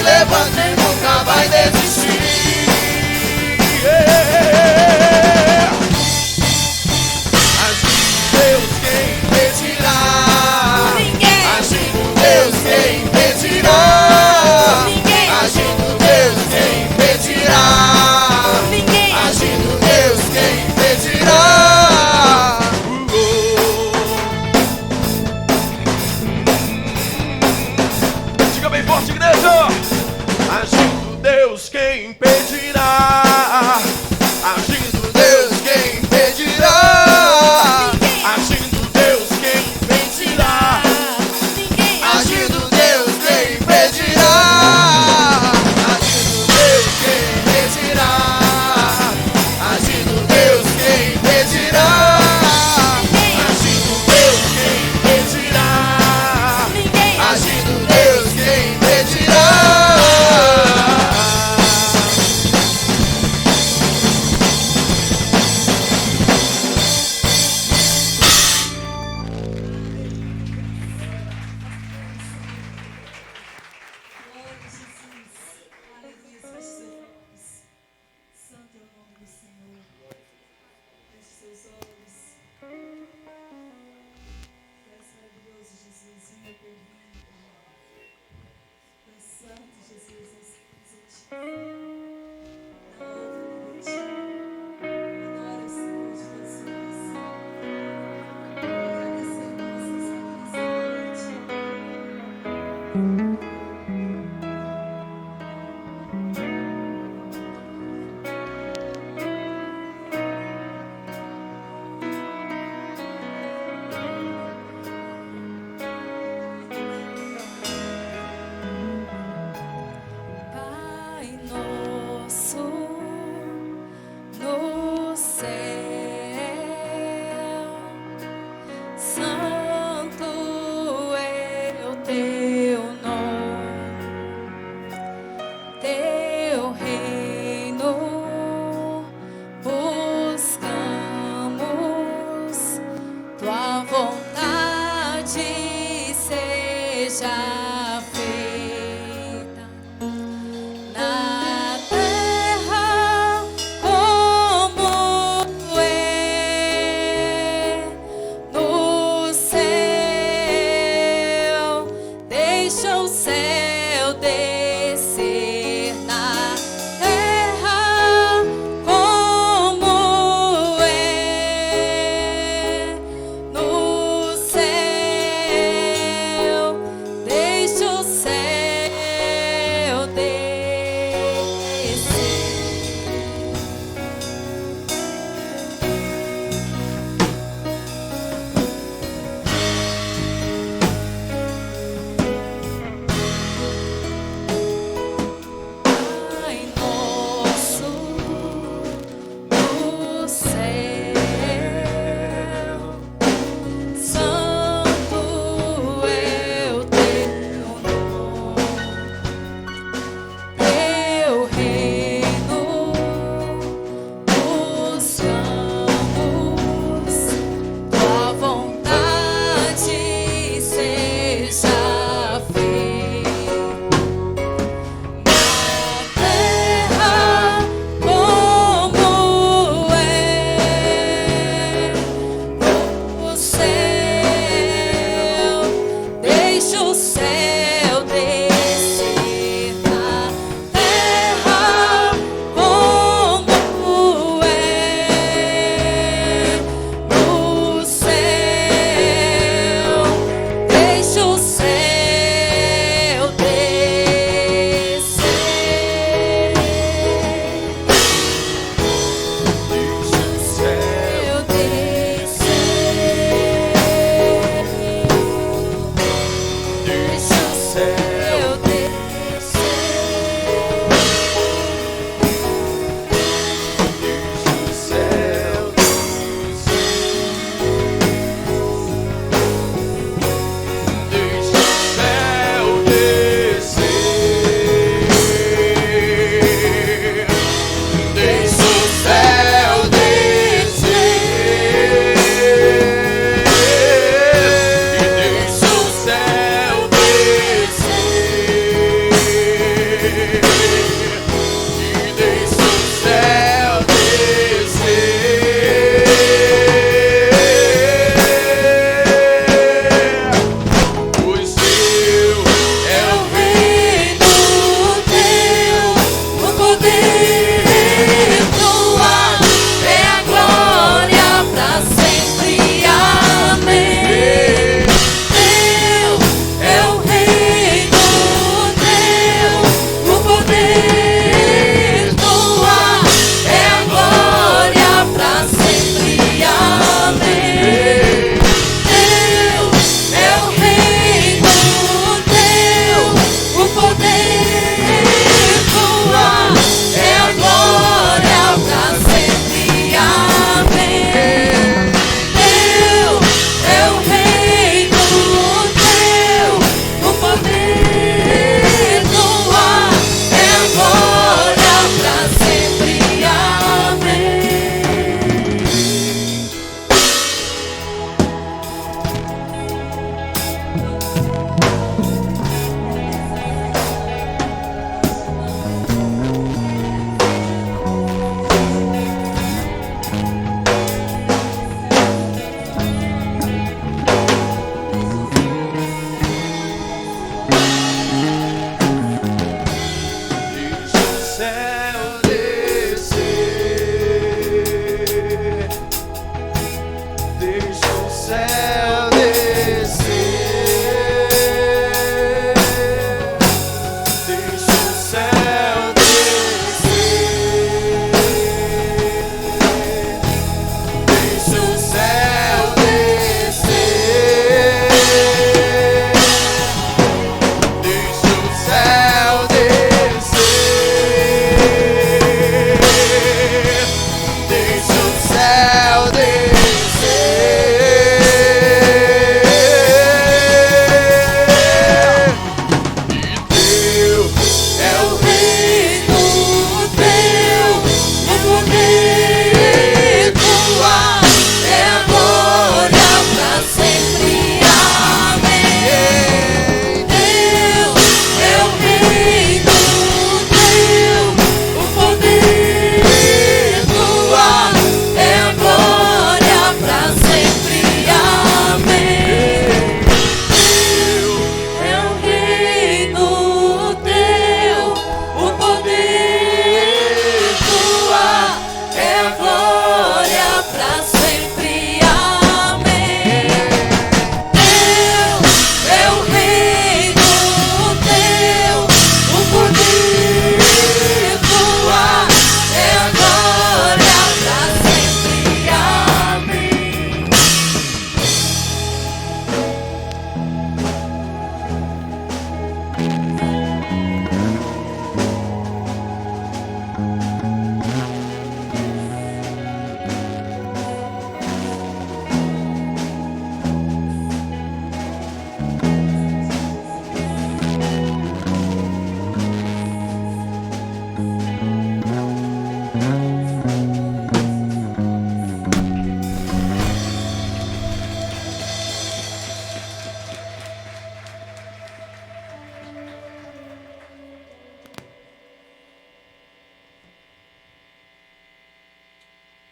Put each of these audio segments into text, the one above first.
levanta e nunca vai desistir. Agindo Deus, quem impedirá? Agindo Deus, quem impedirá? Agindo Deus, quem impedirá? Agindo Deus, quem impedirá? Diga bem forte, igreja. Agindo Deus, quem impedirá? Agindo Deus, quem impedirá? Agindo Deus, quem impedirá? Agindo Deus, quem impedirá? Agindo Deus, quem impedirá? Agindo Deus, quem impedirá? Agindo Deus, quem impedirá? Agindo Deus, quem impedirá? Santo é o nome do Senhor. Feche seus olhos. És maravilhoso, Jesus. Venha teu reino. És santo, Jesus. És santo. Adora de ti. Adora o Senhor de Jesus. Agradecemos essa noite. Pai nosso no céu, santo é o teu nome, teu reino buscamos, tua vontade seja feita na terra como é no céu. Deixa o céu descer na terra como é no céu.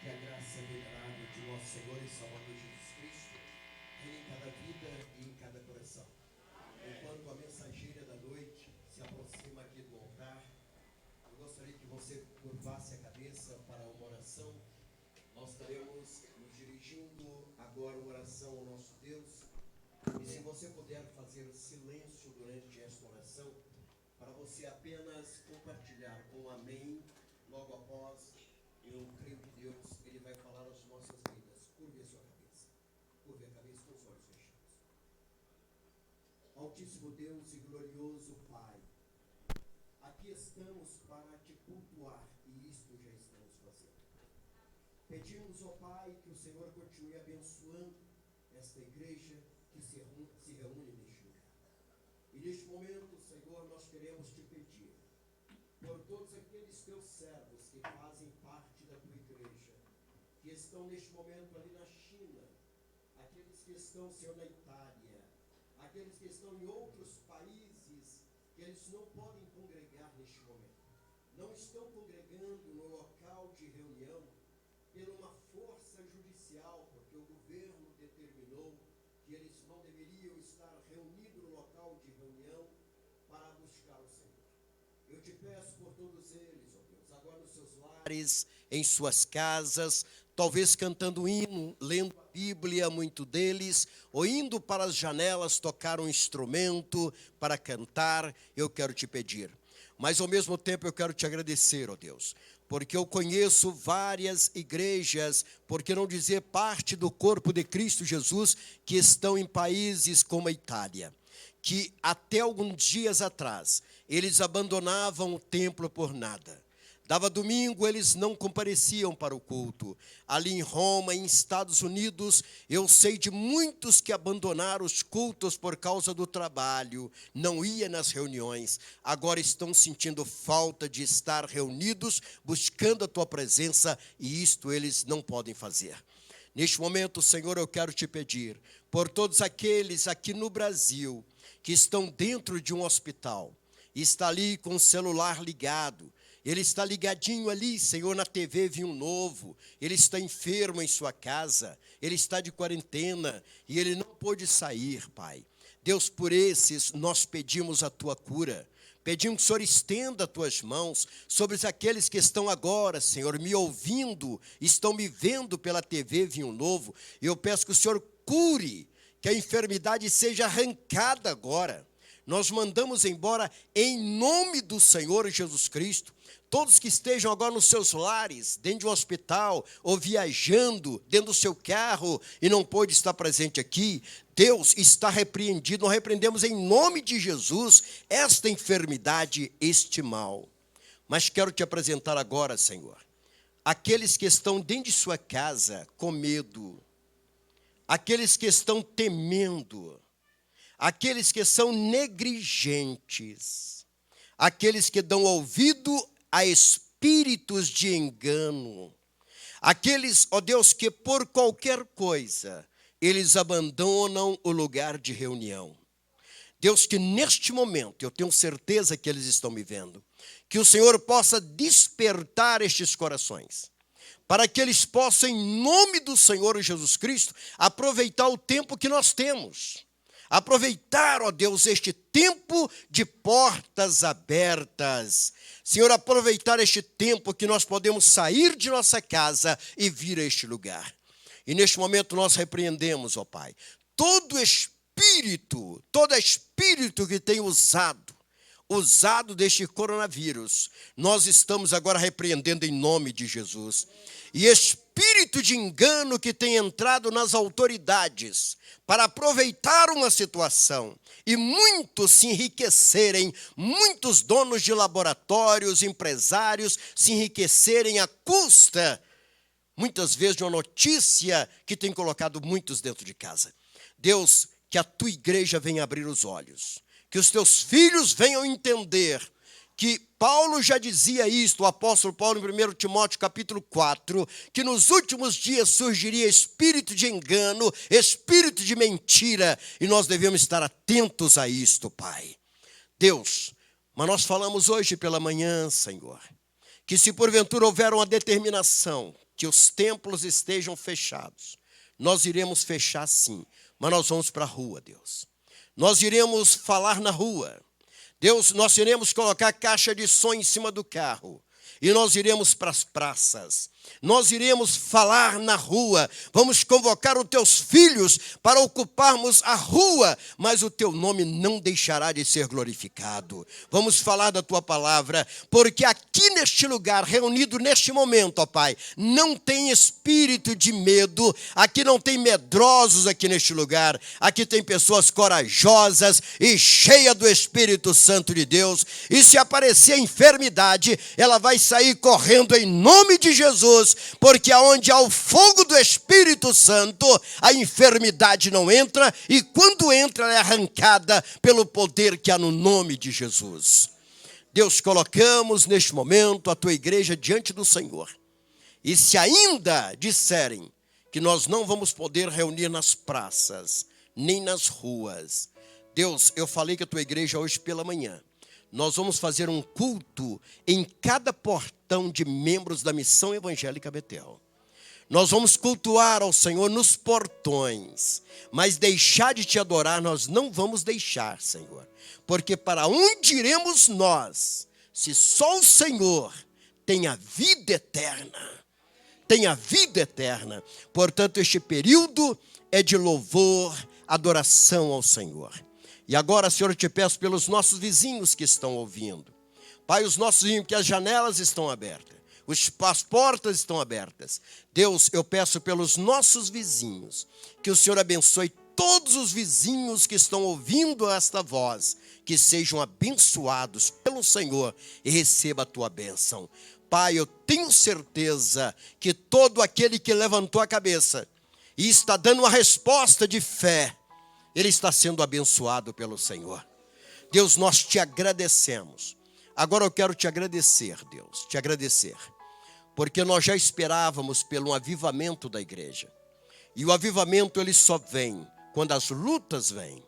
Que a graça venerável de nosso Senhor e Salvador Jesus Cristo reine em cada vida e em cada coração. Enquanto a mensageira da noite se aproxima aqui do altar, eu gostaria que você curvasse a cabeça para uma oração. Nós estaremos nos dirigindo agora uma oração ao nosso Deus. E se você puder fazer silêncio durante esta oração, para você apenas compartilhar com amém, logo após, eu creio que Deus, Ele vai falar às nossas vidas. Curve a sua cabeça. Curve a cabeça com os olhos fechados. Altíssimo Deus e glorioso Pai, aqui estamos para te cultuar e isto já estamos fazendo. Pedimos, ó Pai, que o Senhor continue abençoando esta igreja que se reúne neste lugar. E neste momento, Senhor, nós queremos te pedir por todos aqueles teus servos que fazem parte da tua igreja, que estão neste momento ali na China, aqueles que estão, Senhor, na Itália, aqueles que estão em outros países, que eles não podem congregar neste momento. Não estão congregando no local de reunião por uma força judicial, porque o governo determinou que eles não deveriam estar reunidos no local de reunião para buscar o Senhor. Eu te peço por todos eles, ó Deus, agora nos seus lares, em suas casas, talvez cantando hino, lendo a Bíblia, muito deles, ou indo para as janelas tocar um instrumento para cantar, eu quero te pedir. Mas ao mesmo tempo eu quero te agradecer, ó Deus, porque eu conheço várias igrejas, por que não dizer parte do corpo de Cristo Jesus, que estão em países como a Itália, que até alguns dias atrás, eles abandonavam o templo por nada. Dava domingo, eles não compareciam para o culto. Ali em Roma, em Estados Unidos, eu sei de muitos que abandonaram os cultos por causa do trabalho, não ia nas reuniões, agora estão sentindo falta de estar reunidos, buscando a tua presença, e isto eles não podem fazer. Neste momento, Senhor, eu quero te pedir, por todos aqueles aqui no Brasil, que estão dentro de um hospital, e está ali com o celular ligado, ele está ligadinho ali, Senhor, na TV Vinho Novo, ele está enfermo em sua casa, ele está de quarentena, e ele não pôde sair, Pai. Deus, por esses, nós pedimos a tua cura, pedimos que o Senhor estenda as tuas mãos sobre aqueles que estão agora, Senhor, me ouvindo, estão me vendo pela TV Vinho Novo, eu peço que o Senhor cure, que a enfermidade seja arrancada agora, nós mandamos embora em nome do Senhor Jesus Cristo. Todos que estejam agora nos seus lares, dentro de um hospital, ou viajando dentro do seu carro e não pôde estar presente aqui, Deus está repreendido. Nós repreendemos em nome de Jesus esta enfermidade, este mal. Mas quero te apresentar agora, Senhor, aqueles que estão dentro de sua casa com medo, aqueles que estão temendo, aqueles que são negligentes, aqueles que dão ouvido a espíritos de engano, aqueles, ó Deus, que por qualquer coisa, eles abandonam o lugar de reunião. Deus, que neste momento, eu tenho certeza que eles estão me vendo, que o Senhor possa despertar estes corações, para que eles possam, em nome do Senhor Jesus Cristo, aproveitar o tempo que nós temos. Aproveitar, ó Deus, este tempo de portas abertas. Senhor, aproveitar este tempo que nós podemos sair de nossa casa e vir a este lugar. E neste momento nós repreendemos, ó Pai, todo espírito que tem usado deste coronavírus, nós estamos agora repreendendo em nome de Jesus. E espírito de engano que tem entrado nas autoridades para aproveitar uma situação e muitos se enriquecerem, muitos donos de laboratórios, empresários se enriquecerem à custa, muitas vezes, de uma notícia que tem colocado muitos dentro de casa. Deus, que a tua igreja venha abrir os olhos, que os teus filhos venham entender que Paulo já dizia isto, o apóstolo Paulo, em 1 Timóteo capítulo 4, que nos últimos dias surgiria espírito de engano, espírito de mentira, e nós devemos estar atentos a isto, Pai. Deus, mas nós falamos hoje pela manhã, Senhor, que se porventura houver uma determinação que os templos estejam fechados, nós iremos fechar sim, mas nós vamos para a rua, Deus. Nós iremos falar na rua. Deus, nós iremos colocar caixa de som em cima do carro. E nós iremos para as praças. Nós iremos falar na rua. Vamos convocar os teus filhos para ocuparmos a rua. Mas o teu nome não deixará de ser glorificado. Vamos falar da tua palavra. Porque aqui neste lugar, reunido neste momento, ó Pai, não tem espírito de medo. Aqui não tem medrosos aqui neste lugar. Aqui tem pessoas corajosas e cheias do Espírito Santo de Deus. E se aparecer a enfermidade, ela vai sair correndo em nome de Jesus. Porque aonde há o fogo do Espírito Santo, a enfermidade não entra, e quando entra, ela é arrancada pelo poder que há no nome de Jesus. Deus, colocamos neste momento a tua igreja diante do Senhor. E se ainda disserem que nós não vamos poder reunir nas praças, nem nas ruas, Deus, eu falei que a tua igreja hoje pela manhã, nós vamos fazer um culto em cada portão de membros da Missão Evangélica Betel. Nós vamos cultuar ao Senhor nos portões, mas deixar de te adorar nós não vamos deixar, Senhor. Porque para onde iremos nós, se só o Senhor tem a vida eterna? Tem a vida eterna. Portanto, este período é de louvor, adoração ao Senhor. E agora, Senhor, eu te peço pelos nossos vizinhos que estão ouvindo. Pai, os nossos vizinhos, que as janelas estão abertas, as portas estão abertas. Deus, eu peço pelos nossos vizinhos, que o Senhor abençoe todos os vizinhos que estão ouvindo esta voz, que sejam abençoados pelo Senhor e receba a tua bênção. Pai, eu tenho certeza que todo aquele que levantou a cabeça e está dando uma resposta de fé, ele está sendo abençoado pelo Senhor. Deus, nós te agradecemos. Agora eu quero te agradecer, Deus, te agradecer. Porque nós já esperávamos pelo avivamento da igreja. E o avivamento, ele só vem quando as lutas vêm.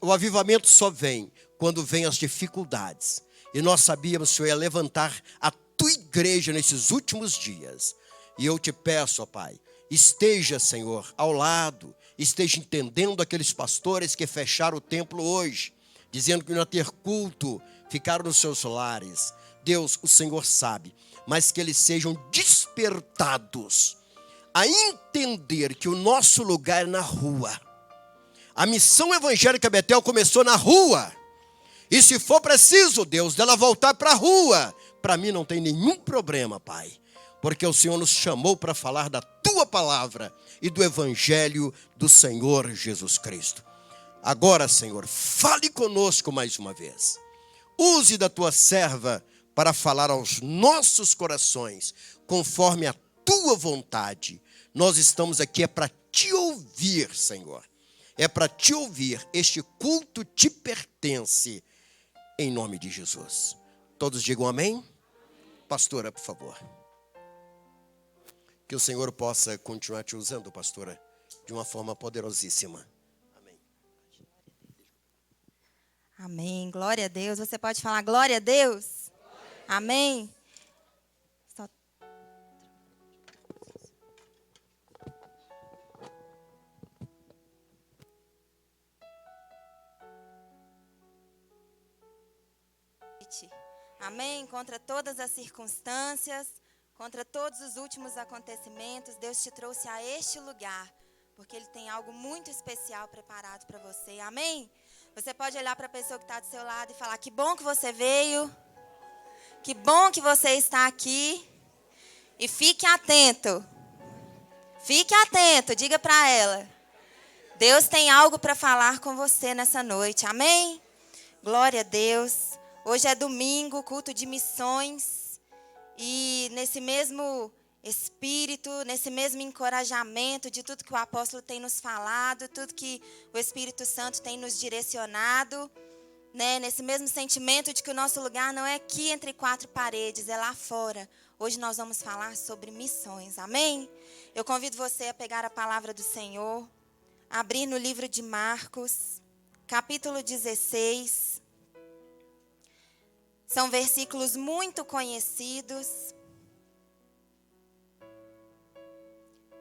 O avivamento só vem quando vêm as dificuldades. E nós sabíamos que o Senhor ia levantar a tua igreja nesses últimos dias. E eu te peço, ó Pai, esteja, Senhor, ao lado, esteja entendendo aqueles pastores que fecharam o templo hoje, dizendo que não ia ter culto, ficaram nos seus lares. Deus, o Senhor sabe, mas que eles sejam despertados a entender que o nosso lugar é na rua. A Missão Evangélica Betel começou na rua, E se for preciso, Deus, dela voltar para a rua, para mim não tem nenhum problema, Pai. Porque o Senhor nos chamou para falar da tua palavra e do evangelho do Senhor Jesus Cristo. Agora, Senhor, fale conosco mais uma vez. Use da tua serva para falar aos nossos corações, conforme a tua vontade. Nós estamos aqui para te ouvir, Senhor. É para te ouvir. Este culto te pertence. Em nome de Jesus. Todos digam amém? Pastora, por favor. Que o Senhor possa continuar te usando, pastora, de uma forma poderosíssima. Amém. Amém. Glória a Deus. Você pode falar glória a Deus? Glória. Amém. Amém. Contra todas as circunstâncias, contra todos os últimos acontecimentos, Deus te trouxe a este lugar, porque Ele tem algo muito especial preparado para você. Amém? Você pode olhar para a pessoa que está do seu lado e falar: que bom que você veio, que bom que você está aqui. E fique atento. Fique atento, diga para ela: Deus tem algo para falar com você nessa noite. Amém? Glória a Deus. Hoje é domingo, culto de missões, e nesse mesmo espírito, nesse mesmo encorajamento de tudo que o apóstolo tem nos falado, tudo que o Espírito Santo tem nos direcionado, né? Nesse mesmo sentimento de que o nosso lugar não é aqui entre quatro paredes, é lá fora. Hoje nós vamos falar sobre missões, amém? Eu convido você a pegar a palavra do Senhor, abrir no livro de Marcos, capítulo 16. São versículos muito conhecidos.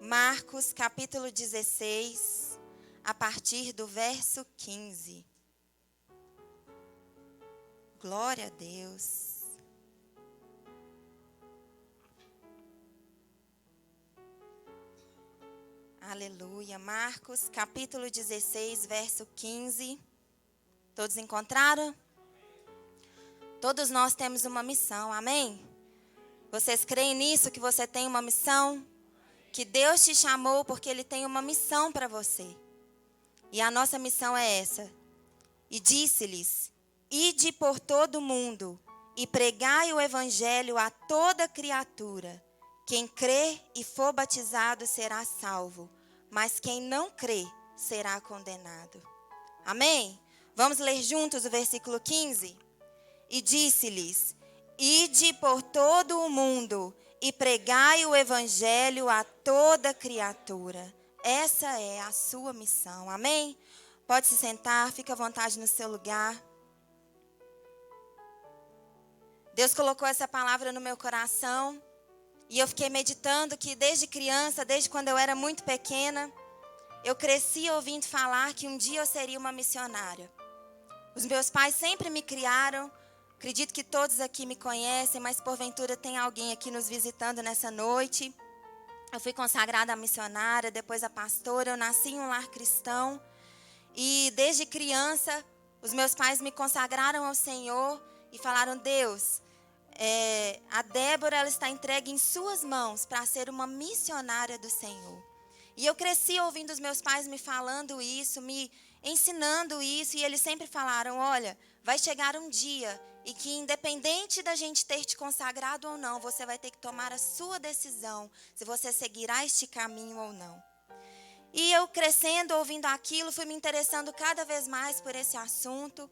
Marcos, capítulo 16, a partir do verso 15. Glória a Deus. Aleluia. Marcos, capítulo 16, verso 15. Todos encontraram? Todos nós temos uma missão, amém? Vocês creem nisso, que você tem uma missão? Que Deus te chamou porque Ele tem uma missão para você. E a nossa missão é essa. E disse-lhes: ide por todo o mundo e pregai o evangelho a toda criatura. Quem crê e for batizado será salvo, mas quem não crê será condenado. Amém? Vamos ler juntos o versículo 15? E disse-lhes: ide por todo o mundo e pregai o evangelho a toda criatura. Essa é a sua missão, amém? Pode se sentar, fica à vontade no seu lugar. Deus colocou essa palavra no meu coração e eu fiquei meditando que desde criança, desde quando eu era muito pequena, eu cresci ouvindo falar que um dia eu seria uma missionária. Os meus pais sempre me criaram. Acredito que todos aqui me conhecem, mas porventura tem alguém aqui nos visitando nessa noite. Eu fui consagrada a missionária, depois a pastora. Eu nasci em um lar cristão. E desde criança, os meus pais me consagraram ao Senhor e falaram: Deus, a Débora ela está entregue em suas mãos para ser uma missionária do Senhor. E eu cresci ouvindo os meus pais me falando isso, me ensinando isso. E eles sempre falaram: olha, vai chegar um dia e que independente da gente ter te consagrado ou não, você vai ter que tomar a sua decisão, se você seguirá este caminho ou não. E eu crescendo, ouvindo aquilo, fui me interessando cada vez mais por esse assunto,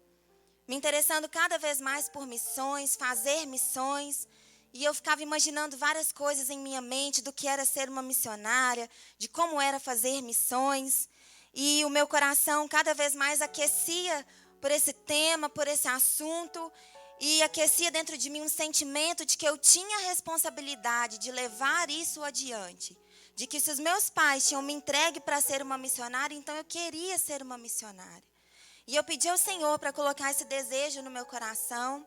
me interessando cada vez mais por missões, fazer missões. E eu ficava imaginando várias coisas em minha mente do que era ser uma missionária, de como era fazer missões. E o meu coração cada vez mais aquecia por esse tema, por esse assunto. E aquecia dentro de mim um sentimento de que eu tinha a responsabilidade de levar isso adiante. De que se os meus pais tinham me entregue para ser uma missionária, então eu queria ser uma missionária. E eu pedi ao Senhor para colocar esse desejo no meu coração.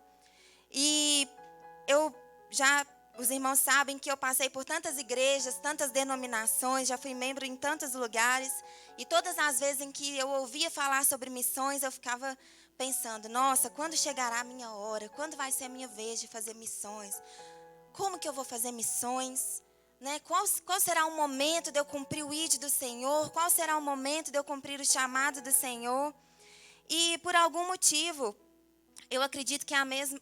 E os irmãos sabem que eu passei por tantas igrejas, tantas denominações, já fui membro em tantos lugares. E todas as vezes em que eu ouvia falar sobre missões, eu ficava pensando, nossa, quando chegará a minha hora? Quando vai ser a minha vez de fazer missões? Como que eu vou fazer missões? Né? Qual será o momento de eu cumprir o ID do Senhor? Qual será o momento de eu cumprir o chamado do Senhor? E por algum motivo, eu acredito que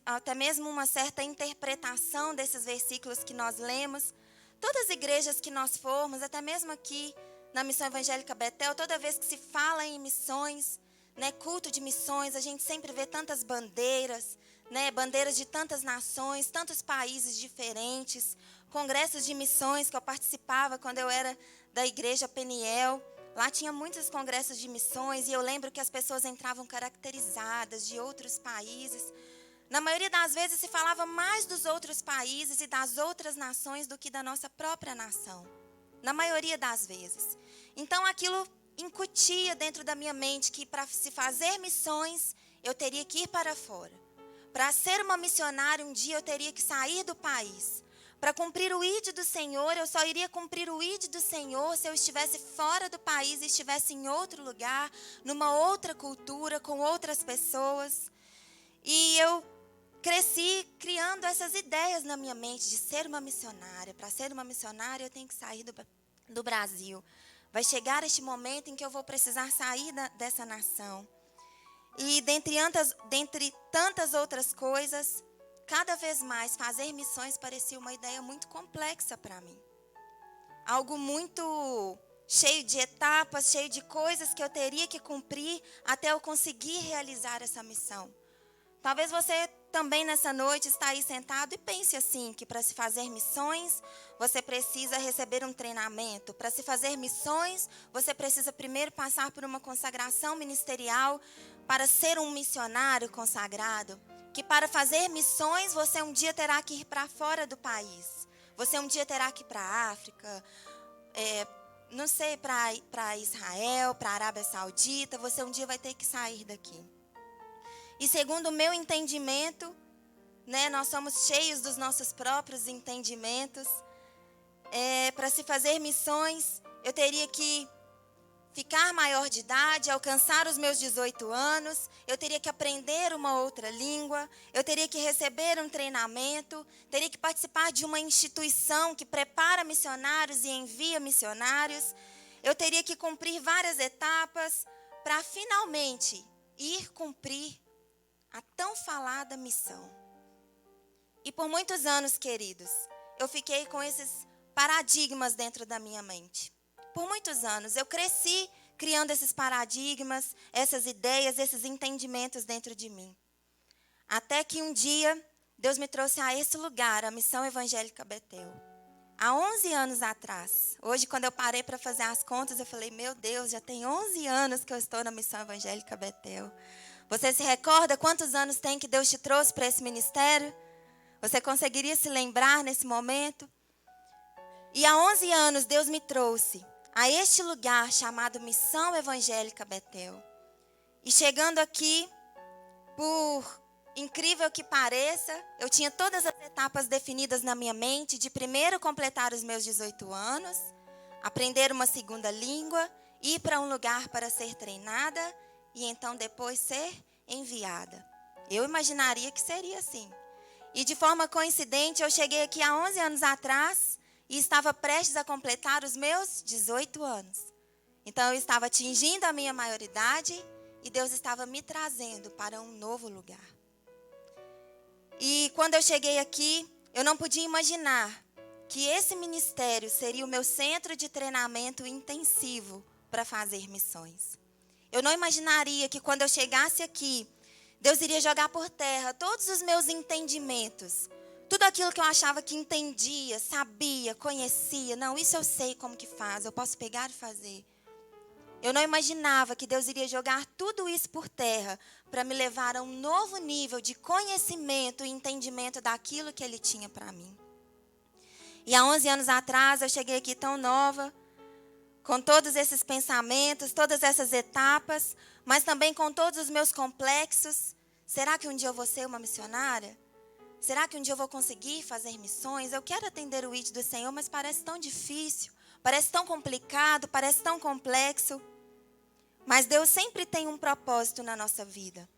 até mesmo uma certa interpretação desses versículos que nós lemos, todas as igrejas que nós formos, até mesmo aqui na Missão Evangélica Betel, toda vez que se fala em missões, né, culto de missões, a gente sempre vê tantas bandeiras, né, bandeiras de tantas nações, tantos países diferentes, congressos de missões que eu participava quando eu era da igreja Peniel. Lá tinha muitos congressos de missões e eu lembro que as pessoas entravam caracterizadas de outros países. Na maioria das vezes se falava mais dos outros países e das outras nações do que da nossa própria nação. Na maioria das vezes. Então aquilo incutia dentro da minha mente que para se fazer missões eu teria que ir para fora. Para ser uma missionária um dia eu teria que sair do país. Para cumprir o ID do Senhor, eu só iria cumprir o ID do Senhor se eu estivesse fora do país e estivesse em outro lugar, numa outra cultura, com outras pessoas. E eu cresci criando essas ideias na minha mente de ser uma missionária. Para ser uma missionária, eu tenho que sair do Brasil. Vai chegar este momento em que eu vou precisar sair dessa nação. E dentre tantas outras coisas, cada vez mais fazer missões parecia uma ideia muito complexa para mim. Algo muito cheio de etapas, cheio de coisas que eu teria que cumprir até eu conseguir realizar essa missão. Talvez você também nessa noite está aí sentado e pense assim, que para se fazer missões, você precisa receber um treinamento. Para se fazer missões, você precisa primeiro passar por uma consagração ministerial para ser um missionário consagrado. Que para fazer missões, você um dia terá que ir para fora do país. Você um dia terá que ir para a África, não sei, para Israel, para a Arábia Saudita. Você um dia vai ter que sair daqui. E segundo o meu entendimento, né, nós somos cheios dos nossos próprios entendimentos. Para se fazer missões, eu teria que ficar maior de idade, alcançar os meus 18 anos, eu teria que aprender uma outra língua, eu teria que receber um treinamento, teria que participar de uma instituição que prepara missionários e envia missionários, eu teria que cumprir várias etapas para finalmente ir cumprir a tão falada missão. E por muitos anos, queridos, eu fiquei com esses paradigmas dentro da minha mente. Por muitos anos, eu cresci criando esses paradigmas, essas ideias, esses entendimentos dentro de mim. Até que um dia, Deus me trouxe a esse lugar, a Missão Evangélica Betel. Há 11 anos atrás. Hoje, quando eu parei para fazer as contas, eu falei, meu Deus, já tem 11 anos que eu estou na Missão Evangélica Betel. Você se recorda quantos anos tem que Deus te trouxe para esse ministério? Você conseguiria se lembrar nesse momento? E há 11 anos, Deus me trouxe a este lugar chamado Missão Evangélica Betel. E chegando aqui, por incrível que pareça, eu tinha todas as etapas definidas na minha mente, de primeiro completar os meus 18 anos, aprender uma segunda língua, ir para um lugar para ser treinada e então depois ser enviada. Eu imaginaria que seria assim. E de forma coincidente, eu cheguei aqui há 11 anos atrás e estava prestes a completar os meus 18 anos. Então eu estava atingindo a minha maioridade e Deus estava me trazendo para um novo lugar. E quando eu cheguei aqui, eu não podia imaginar que esse ministério seria o meu centro de treinamento intensivo para fazer missões. Eu não imaginaria que quando eu chegasse aqui, Deus iria jogar por terra todos os meus entendimentos. Tudo aquilo que eu achava que entendia, sabia, conhecia. Não, isso eu sei como que faz, eu posso pegar e fazer. Eu não imaginava que Deus iria jogar tudo isso por terra para me levar a um novo nível de conhecimento e entendimento daquilo que Ele tinha para mim. E há 11 anos atrás eu cheguei aqui tão nova, com todos esses pensamentos, todas essas etapas, mas também com todos os meus complexos. Será que um dia eu vou ser uma missionária? Será que um dia eu vou conseguir fazer missões? Eu quero atender o ID do Senhor, mas parece tão difícil, parece tão complicado, parece tão complexo. Mas Deus sempre tem um propósito na nossa vida.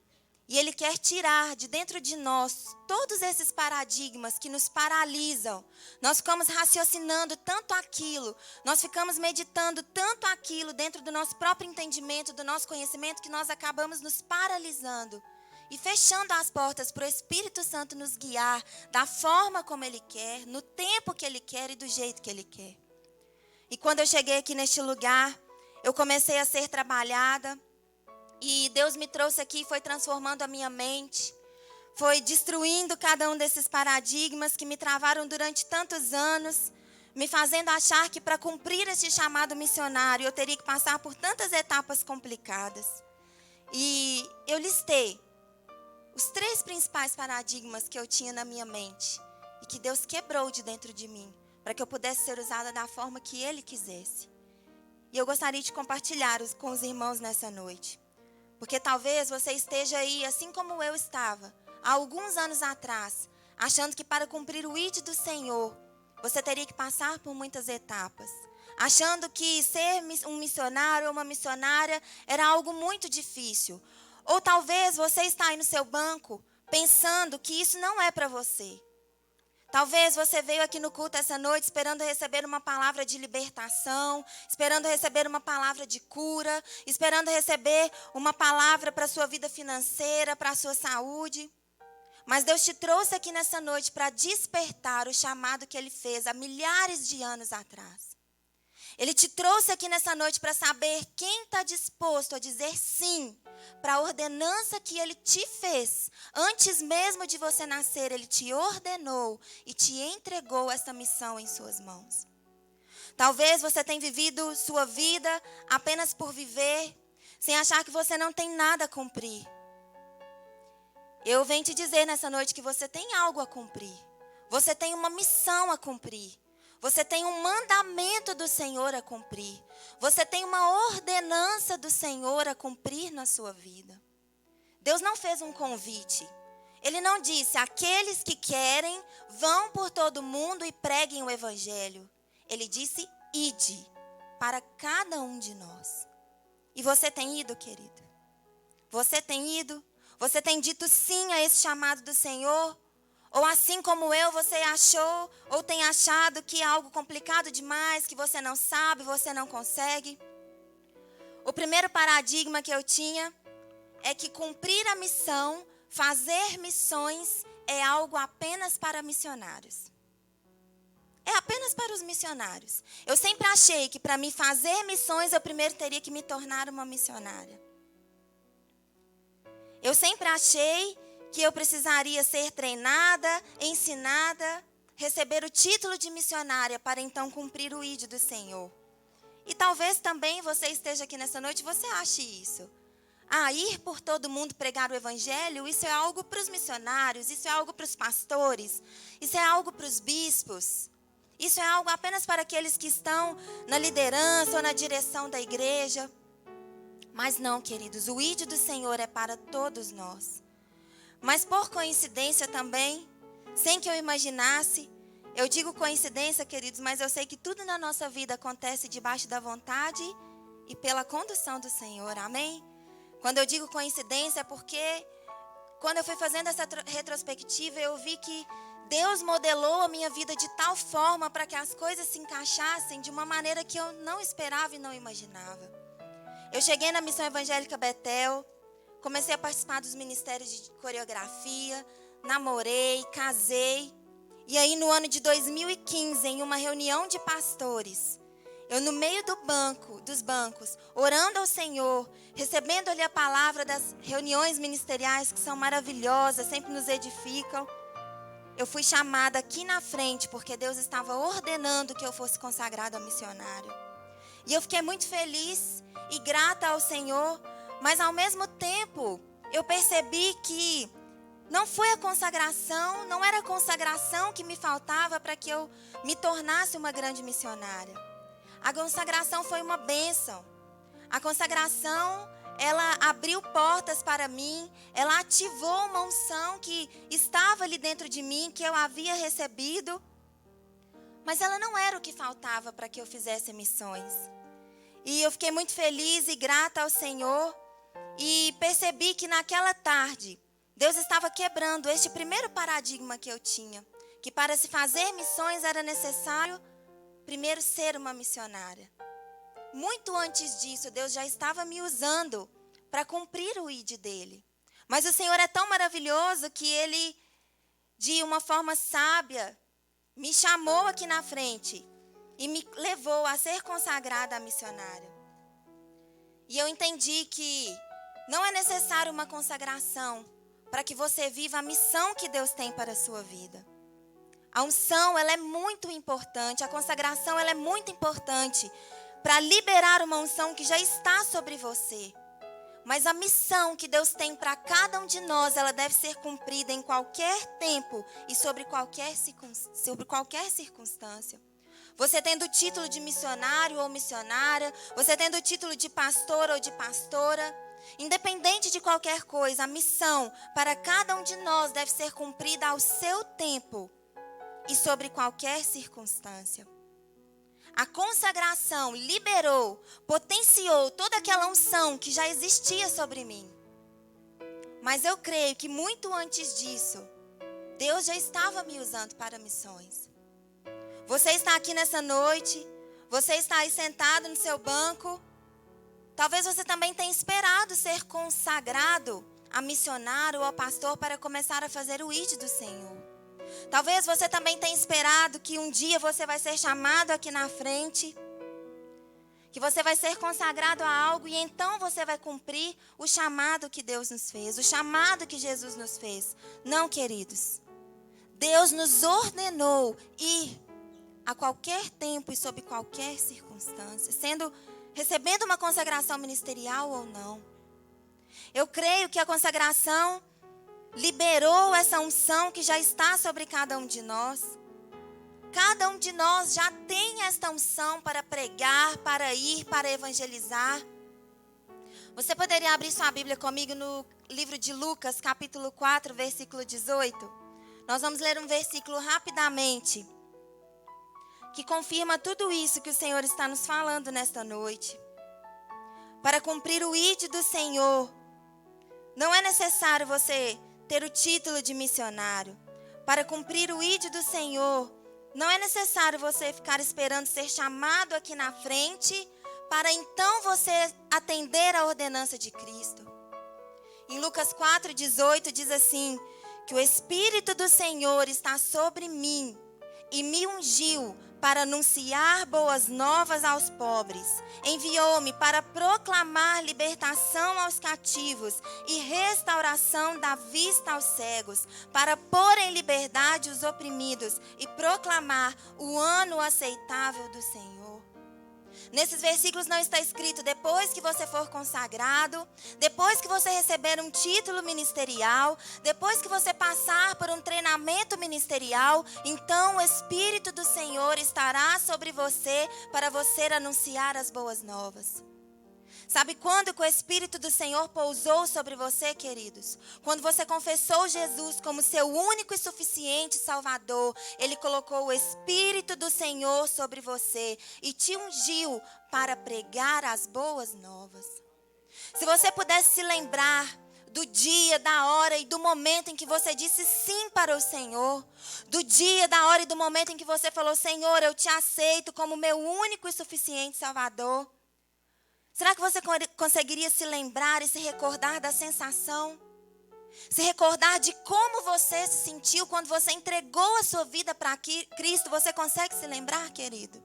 E Ele quer tirar de dentro de nós todos esses paradigmas que nos paralisam. Nós ficamos raciocinando tanto aquilo, nós ficamos meditando tanto aquilo dentro do nosso próprio entendimento, do nosso conhecimento, que nós acabamos nos paralisando e fechando as portas para o Espírito Santo nos guiar da forma como Ele quer, no tempo que Ele quer e do jeito que Ele quer. E quando eu cheguei aqui neste lugar, eu comecei a ser trabalhada. E Deus me trouxe aqui e foi transformando a minha mente. Foi destruindo cada um desses paradigmas que me travaram durante tantos anos. Me fazendo achar que para cumprir esse chamado missionário eu teria que passar por tantas etapas complicadas. E eu listei os 3 principais paradigmas que eu tinha na minha mente. E que Deus quebrou de dentro de mim. Para que eu pudesse ser usada da forma que Ele quisesse. E eu gostaria de compartilhar com os irmãos nessa noite. Porque talvez você esteja aí, assim como eu estava, há alguns anos atrás, achando que para cumprir o ID do Senhor, você teria que passar por muitas etapas. Achando que ser um missionário ou uma missionária era algo muito difícil. Ou talvez você está aí no seu banco, pensando que isso não é para você. Talvez você veio aqui no culto essa noite esperando receber uma palavra de libertação, esperando receber uma palavra de cura, esperando receber uma palavra para a sua vida financeira, para a sua saúde. Mas Deus te trouxe aqui nessa noite para despertar o chamado que Ele fez há milhares de anos atrás. Ele te trouxe aqui nessa noite para saber quem está disposto a dizer sim para a ordenança que Ele te fez. Antes mesmo de você nascer, Ele te ordenou e te entregou essa missão em suas mãos. Talvez você tenha vivido sua vida apenas por viver, sem achar que você não tem nada a cumprir. Eu venho te dizer nessa noite que você tem algo a cumprir. Você tem uma missão a cumprir. Você tem um mandamento do Senhor a cumprir. Você tem uma ordenança do Senhor a cumprir na sua vida. Deus não fez um convite. Ele não disse, aqueles que querem, vão por todo mundo e preguem o Evangelho. Ele disse, ide, para cada um de nós. E você tem ido, querido? Você tem ido? Você tem dito sim a esse chamado do Senhor? Ou assim como eu, você achou ou tem achado que é algo complicado demais, que você não sabe, você não consegue? O primeiro paradigma que eu tinha é que cumprir a missão, fazer missões, é algo apenas para missionários. É apenas para os missionários. Eu sempre achei que para me fazer missões, eu primeiro teria que me tornar uma missionária. Eu sempre achei que eu precisaria ser treinada, ensinada, receber o título de missionária para então cumprir o ID do Senhor. E talvez também você esteja aqui nessa noite e você ache isso. Ir por todo mundo pregar o Evangelho, isso é algo para os missionários, isso é algo para os pastores, isso é algo para os bispos. Isso é algo apenas para aqueles que estão na liderança ou na direção da igreja. Mas não, queridos, o ID do Senhor é para todos nós. Mas por coincidência também, sem que eu imaginasse, eu digo coincidência, queridos, mas eu sei que tudo na nossa vida acontece debaixo da vontade e pela condução do Senhor, amém? Quando eu digo coincidência é porque quando eu fui fazendo essa retrospectiva, eu vi que Deus modelou a minha vida de tal forma para que as coisas se encaixassem de uma maneira que eu não esperava e não imaginava. Eu cheguei na Missão Evangélica Betel, comecei a participar dos ministérios de coreografia, namorei, casei. E aí no ano de 2015, em uma reunião de pastores, eu no meio dos bancos, orando ao Senhor, recebendo ali a palavra das reuniões ministeriais que são maravilhosas, sempre nos edificam. Eu fui chamada aqui na frente porque Deus estava ordenando que eu fosse consagrada a missionária. E eu fiquei muito feliz e grata ao Senhor. Mas ao mesmo tempo, eu percebi que não foi a consagração, não era a consagração que me faltava para que eu me tornasse uma grande missionária. A consagração foi uma bênção. A consagração, ela abriu portas para mim, ela ativou uma unção que estava ali dentro de mim, que eu havia recebido. Mas ela não era o que faltava para que eu fizesse missões. E eu fiquei muito feliz e grata ao Senhor. E percebi que naquela tarde, Deus estava quebrando este primeiro paradigma que eu tinha. Que para se fazer missões era necessário primeiro ser uma missionária. Muito antes disso, Deus já estava me usando para cumprir o ID dele. Mas o Senhor é tão maravilhoso que Ele, de uma forma sábia, me chamou aqui na frente e me levou a ser consagrada a missionária. E eu entendi que não é necessário uma consagração para que você viva a missão que Deus tem para a sua vida. A unção, ela é muito importante, a consagração, ela é muito importante para liberar uma unção que já está sobre você. Mas a missão que Deus tem para cada um de nós, ela deve ser cumprida em qualquer tempo e sobre qualquer circunstância. Você tendo o título de missionário ou missionária, você tendo o título de pastor ou de pastora, independente de qualquer coisa, a missão para cada um de nós deve ser cumprida ao seu tempo e sobre qualquer circunstância. A consagração liberou, potenciou toda aquela unção que já existia sobre mim. Mas eu creio que muito antes disso, Deus já estava me usando para missões. Você está aqui nessa noite, você está aí sentado no seu banco. Talvez você também tenha esperado ser consagrado a missionário ou a pastor para começar a fazer o ID do Senhor. Talvez você também tenha esperado que um dia você vai ser chamado aqui na frente, que você vai ser consagrado a algo e então você vai cumprir o chamado que Deus nos fez, o chamado que Jesus nos fez. Não, queridos. Deus nos ordenou ir a qualquer tempo e sob qualquer circunstância, recebendo uma consagração ministerial ou não. Eu creio que a consagração liberou essa unção que já está sobre cada um de nós. Cada um de nós já tem esta unção para pregar, para ir, para evangelizar. Você poderia abrir sua Bíblia comigo no livro de Lucas, capítulo 4, versículo 18? Nós vamos ler um versículo rapidamente, que confirma tudo isso que o Senhor está nos falando nesta noite. Para cumprir o ID do Senhor, não é necessário você ter o título de missionário. Para cumprir o ID do Senhor, não é necessário você ficar esperando ser chamado aqui na frente, para então você atender à ordenança de Cristo. Em Lucas 4:18 diz assim, que o Espírito do Senhor está sobre mim e me ungiu para anunciar boas novas aos pobres. Enviou-me para proclamar libertação aos cativos e restauração da vista aos cegos, para pôr em liberdade os oprimidos e proclamar o ano aceitável do Senhor. Nesses versículos não está escrito depois que você for consagrado, depois que você receber um título ministerial, depois que você passar por um treinamento ministerial, então o Espírito do Senhor estará sobre você para você anunciar as boas novas. Sabe quando que o Espírito do Senhor pousou sobre você, queridos? Quando você confessou Jesus como seu único e suficiente Salvador, Ele colocou o Espírito do Senhor sobre você e te ungiu para pregar as boas novas. Se você pudesse se lembrar do dia, da hora e do momento em que você disse sim para o Senhor, do dia, da hora e do momento em que você falou, Senhor, eu te aceito como meu único e suficiente Salvador. Será que você conseguiria se lembrar e se recordar da sensação? Se recordar de como você se sentiu quando você entregou a sua vida para Cristo? Você consegue se lembrar, querido?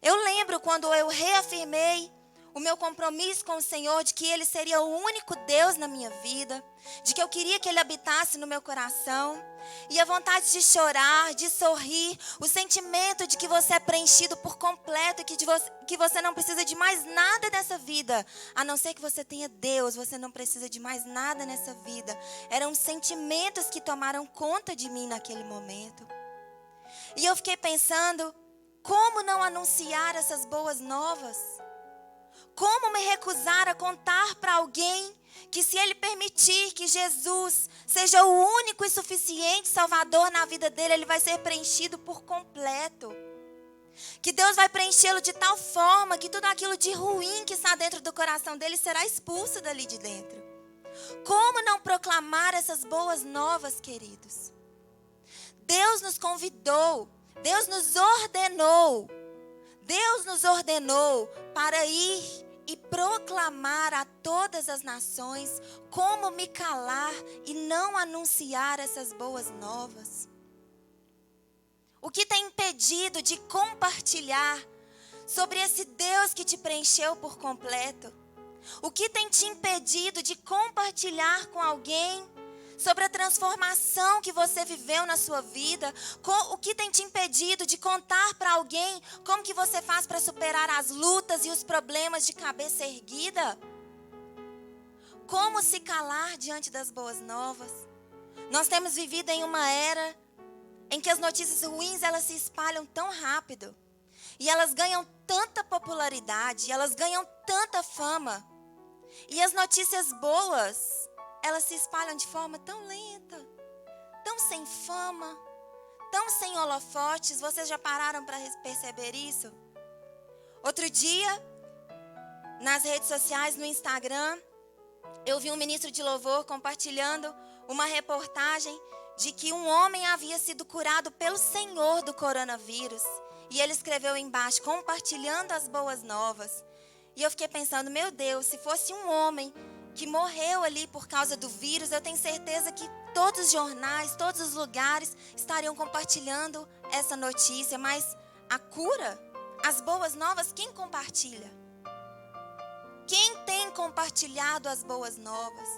Eu lembro quando eu reafirmei o meu compromisso com o Senhor de que Ele seria o único Deus na minha vida, de que eu queria que Ele habitasse no meu coração, e a vontade de chorar, de sorrir, o sentimento de que você é preenchido por completo, que você não precisa de mais nada nessa vida, a não ser que você tenha Deus, você não precisa de mais nada nessa vida. Eram sentimentos que tomaram conta de mim naquele momento. E eu fiquei pensando, como não anunciar essas boas novas? Como me recusar a contar para alguém que, se Ele permitir que Jesus seja o único e suficiente Salvador na vida dele, ele vai ser preenchido por completo? Que Deus vai preenchê-lo de tal forma que tudo aquilo de ruim que está dentro do coração dele será expulso dali de dentro. Como não proclamar essas boas novas, queridos? Deus nos convidou, Deus nos ordenou para ir e proclamar a todas as nações. Como me calar e não anunciar essas boas novas? O que tem impedido de compartilhar sobre esse Deus que te preencheu por completo? O que tem te impedido de compartilhar com alguém sobre a transformação que você viveu na sua vida? O que tem te impedido de contar para alguém como que você faz para superar as lutas e os problemas de cabeça erguida? Como se calar diante das boas novas? Nós temos vivido em uma era em que as notícias ruins, elas se espalham tão rápido. E elas ganham tanta popularidade, elas ganham tanta fama. E as notícias boas, elas se espalham de forma tão lenta, tão sem fama, tão sem holofotes. Vocês já pararam para perceber isso? Outro dia, nas redes sociais, no Instagram, eu vi um ministro de louvor compartilhando uma reportagem de que um homem havia sido curado pelo Senhor do coronavírus. E ele escreveu embaixo, compartilhando as boas novas. E eu fiquei pensando, meu Deus, se fosse um homem que morreu ali por causa do vírus, eu tenho certeza que todos os jornais, todos os lugares estariam compartilhando essa notícia. Mas a cura, as boas novas, quem compartilha? Quem tem compartilhado as boas novas?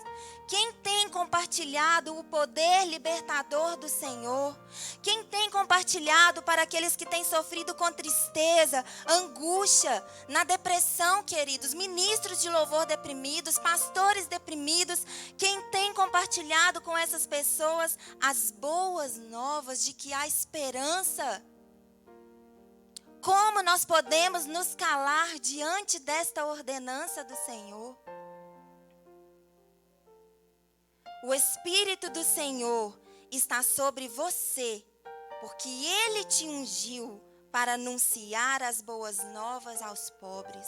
Quem tem compartilhado o poder libertador do Senhor? Quem tem compartilhado para aqueles que têm sofrido com tristeza, angústia, na depressão, queridos? Ministros de louvor deprimidos, pastores deprimidos. Quem tem compartilhado com essas pessoas as boas novas de que há esperança? Como nós podemos nos calar diante desta ordenança do Senhor? O Espírito do Senhor está sobre você, porque Ele te ungiu para anunciar as boas novas aos pobres.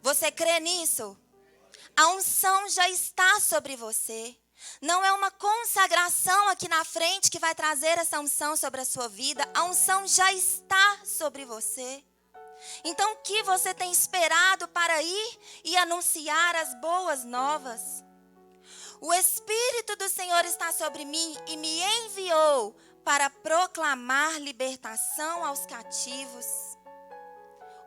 Você crê nisso? A unção já está sobre você. Não é uma consagração aqui na frente que vai trazer essa unção sobre a sua vida. A unção já está sobre você. Então, o que você tem esperado para ir e anunciar as boas novas? O Espírito do Senhor está sobre mim e me enviou para proclamar libertação aos cativos.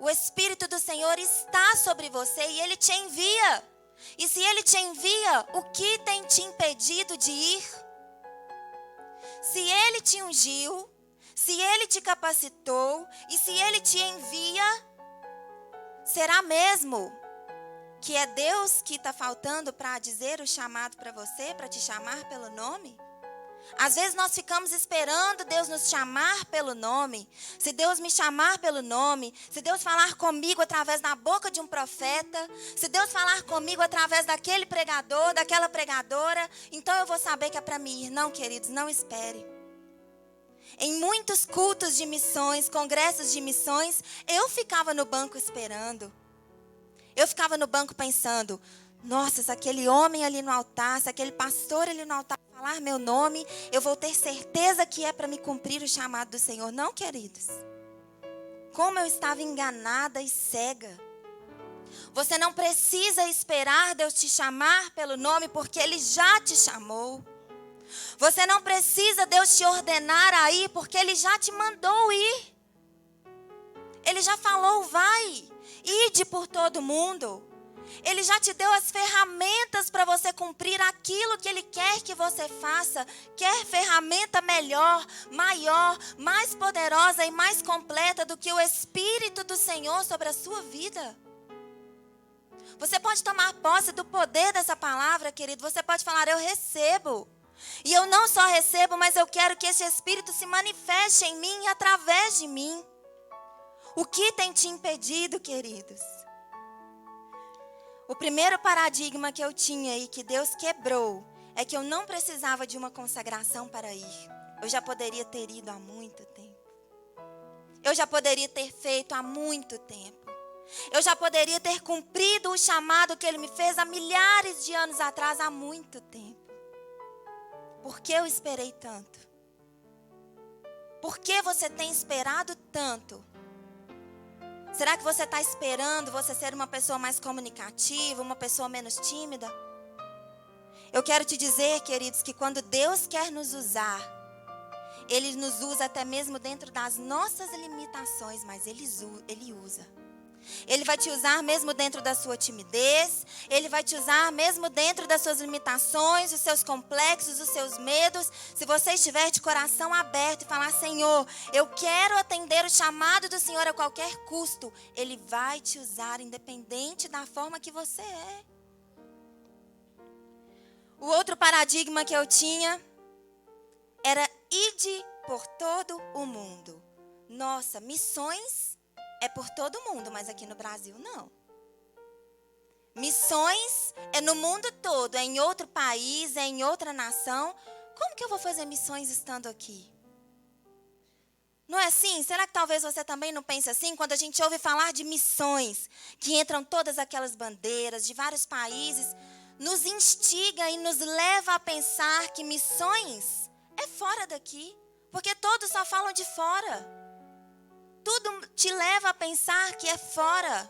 O Espírito do Senhor está sobre você e Ele te envia. E se Ele te envia, o que tem te impedido de ir? Se Ele te ungiu, se Ele te capacitou e se Ele te envia, será mesmo que é Deus que está faltando para dizer o chamado para você, para te chamar pelo nome? Às vezes nós ficamos esperando Deus nos chamar pelo nome. Se Deus me chamar pelo nome, se Deus falar comigo através da boca de um profeta, se Deus falar comigo através daquele pregador, daquela pregadora, então eu vou saber que é para mim ir. Não, queridos, não espere. Em muitos cultos de missões, congressos de missões, eu ficava no banco esperando. Eu ficava no banco pensando, nossa, se aquele homem ali no altar, se aquele pastor ali no altar falar meu nome, eu vou ter certeza que é para me cumprir o chamado do Senhor. Não, queridos. Como eu estava enganada e cega. Você não precisa esperar Deus te chamar pelo nome, porque Ele já te chamou. Você não precisa Deus te ordenar a ir, porque Ele já te mandou ir. Ele já falou, vai, ide por todo mundo. Ele já te deu as ferramentas para você cumprir aquilo que Ele quer que você faça. Quer ferramenta melhor, maior, mais poderosa e mais completa do que o Espírito do Senhor sobre a sua vida? Você pode tomar posse do poder dessa palavra, querido. Você pode falar, eu recebo. E eu não só recebo, mas eu quero que esse Espírito se manifeste em mim e através de mim. O que tem te impedido, queridos? O primeiro paradigma que eu tinha e que Deus quebrou é que eu não precisava de uma consagração para ir. Eu já poderia ter ido há muito tempo. eu já poderia ter feito há muito tempo. Eu já poderia ter cumprido o chamado que Ele me fez há milhares de anos atrás, há muito tempo. Por que eu esperei tanto? Por que você tem esperado tanto? Será que você está esperando você ser uma pessoa mais comunicativa, uma pessoa menos tímida? Eu quero te dizer, queridos, que quando Deus quer nos usar, Ele nos usa até mesmo dentro das nossas limitações, mas Ele usa. Ele vai te usar mesmo dentro da sua timidez. Ele vai te usar mesmo dentro das suas limitações, os seus complexos, os seus medos. Se você estiver de coração aberto e falar: Senhor, eu quero atender o chamado do Senhor a qualquer custo, Ele vai te usar independente da forma que você é. O outro paradigma que eu tinha era ide por todo o mundo. Nossa, missões é por todo mundo, mas aqui no Brasil não. Missões é no mundo todo, é em outro país, é em outra nação. Como que eu vou fazer missões estando aqui? Não é assim? Será que talvez você também não pense assim? Quando a gente ouve falar de missões, que entram todas aquelas bandeiras de vários países, nos instiga e nos leva a pensar que missões é fora daqui, porque todos só falam de fora. Tudo te leva a pensar que é fora.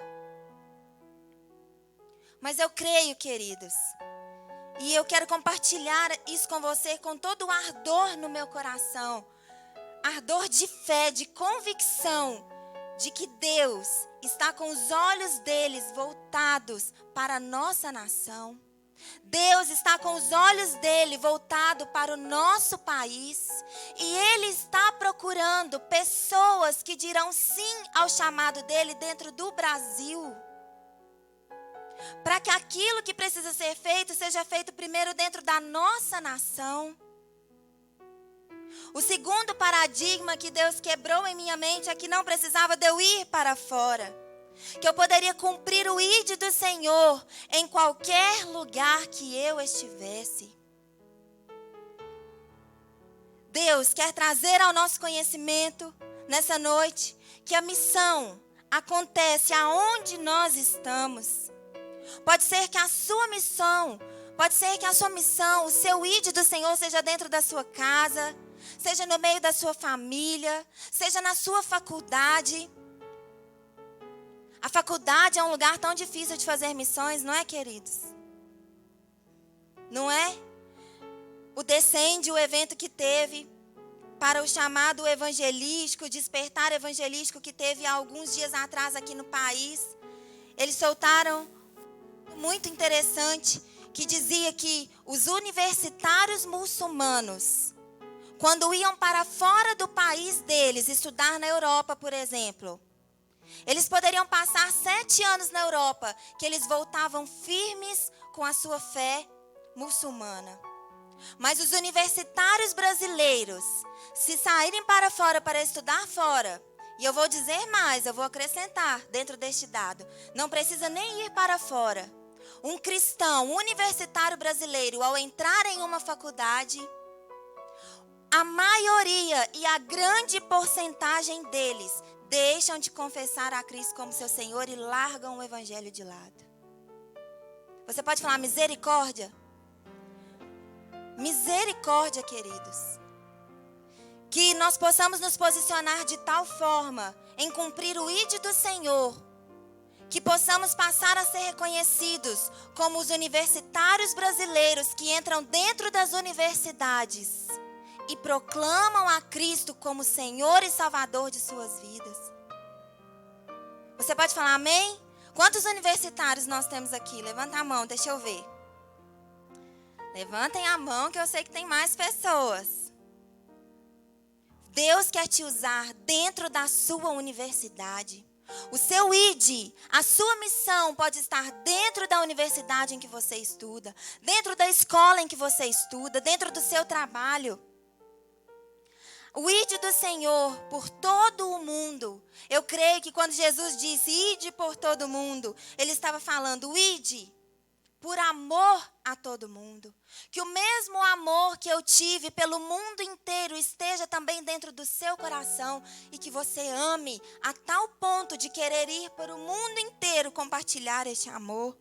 Mas eu creio, queridos, e eu quero compartilhar isso com você com todo o ardor no meu coração. Ardor de fé, de convicção, de que Deus está com os olhos deles voltados para a nossa nação. Deus está com os olhos dele voltado para o nosso país. E Ele está procurando pessoas que dirão sim ao chamado dele dentro do Brasil. Para que aquilo que precisa ser feito seja feito primeiro dentro da nossa nação. O segundo paradigma que Deus quebrou em minha mente é que não precisava de eu ir para fora. Que eu poderia cumprir o ide do Senhor em qualquer lugar que eu estivesse. Deus quer trazer ao nosso conhecimento nessa noite que a missão acontece aonde nós estamos. Pode ser que a sua missão, o seu ide do Senhor seja dentro da sua casa, seja no meio da sua família, seja na sua faculdade. A faculdade é um lugar tão difícil de fazer missões, não é, queridos? Não é? O Descende, o evento que teve para o chamado evangelístico, despertar evangelístico que teve há alguns dias atrás aqui no país. Eles soltaram muito interessante que dizia que os universitários muçulmanos, quando iam para fora do país deles, estudar na Europa, por exemplo, eles poderiam passar 7 anos na Europa, que eles voltavam firmes com a sua fé muçulmana. Mas os universitários brasileiros, se saírem para fora para estudar fora, e eu vou dizer mais, eu vou acrescentar dentro deste dado, não precisa nem ir para fora. Um cristão universitário brasileiro, ao entrar em uma faculdade, a maioria e a grande porcentagem deles deixam de confessar a Cristo como seu Senhor e largam o evangelho de lado. Você pode falar misericórdia? Misericórdia, queridos. Que nós possamos nos posicionar de tal forma em cumprir o ide do Senhor, que possamos passar a ser reconhecidos como os universitários brasileiros que entram dentro das universidades e proclamam a Cristo como Senhor e Salvador de suas vidas. Você pode falar amém? Quantos universitários nós temos aqui? Levanta a mão, deixa eu ver. Levantem a mão que eu sei que tem mais pessoas. Deus quer te usar dentro da sua universidade. O seu ide, a sua missão pode estar dentro da universidade em que você estuda, dentro da escola em que você estuda, dentro do seu trabalho. O ide do Senhor por todo o mundo. Eu creio que quando Jesus disse ide por todo o mundo, Ele estava falando ide por amor a todo mundo. Que o mesmo amor que eu tive pelo mundo inteiro esteja também dentro do seu coração e que você ame a tal ponto de querer ir para o mundo inteiro compartilhar este amor.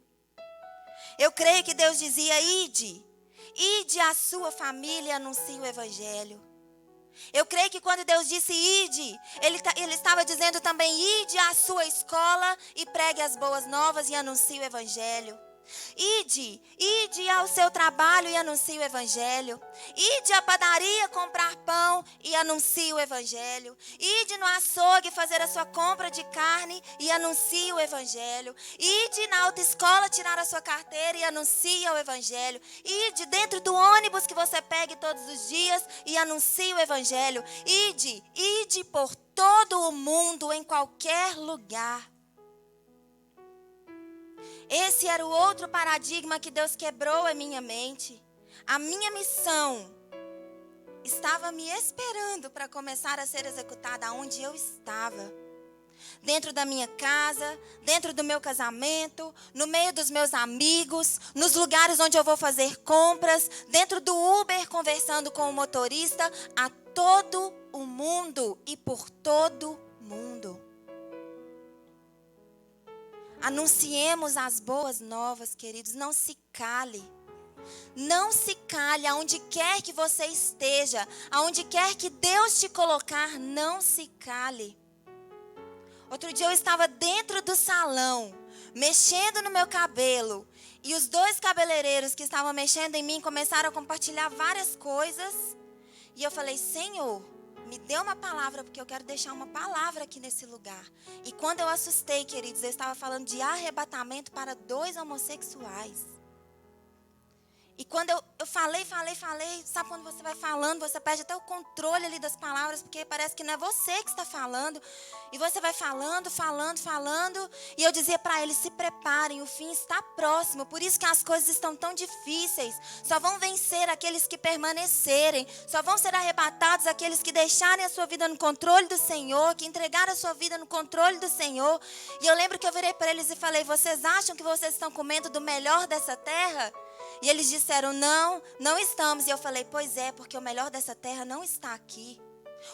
Eu creio que Deus dizia: ide à sua família e anuncie o evangelho. Eu creio que quando Deus disse ide, Ele estava dizendo também: ide à sua escola e pregue as boas novas e anuncie o evangelho. Ide ao seu trabalho e anuncie o evangelho. Ide à padaria comprar pão e anuncie o evangelho. Ide no açougue fazer a sua compra de carne e anuncie o evangelho. Ide na autoescola tirar a sua carteira e anuncie o evangelho. Ide dentro do ônibus que você pegue todos os dias e anuncie o evangelho. Ide por todo o mundo, em qualquer lugar. Esse era o outro paradigma que Deus quebrou em minha mente. A minha missão estava me esperando para começar a ser executada onde eu estava. Dentro da minha casa, dentro do meu casamento, no meio dos meus amigos, nos lugares onde eu vou fazer compras, dentro do Uber conversando com o motorista, a todo o mundo e por todo mundo. Anunciemos as boas novas, queridos. Não se cale. Não se cale. Aonde quer que você esteja, aonde quer que Deus te colocar, não se cale. Outro dia eu estava dentro do salão, mexendo no meu cabelo. E os 2 cabeleireiros que estavam mexendo em mim começaram a compartilhar várias coisas. E eu falei: Senhor, me dê uma palavra, porque eu quero deixar uma palavra aqui nesse lugar. E quando eu assustei, queridos, eu estava falando de arrebatamento para 2 homossexuais. E quando eu falei, sabe quando você vai falando, você perde até o controle ali das palavras, porque parece que não é você que está falando. E você vai falando, e eu dizia para eles: se preparem, o fim está próximo. Por isso que as coisas estão tão difíceis. Só vão vencer aqueles que permanecerem. Só vão ser arrebatados aqueles que deixarem a sua vida no controle do Senhor, que entregaram a sua vida no controle do Senhor. E eu lembro que eu virei para eles e falei: vocês acham que vocês estão comendo do melhor dessa terra? E eles disseram: não estamos. E eu falei: pois é, porque o melhor dessa terra não está aqui.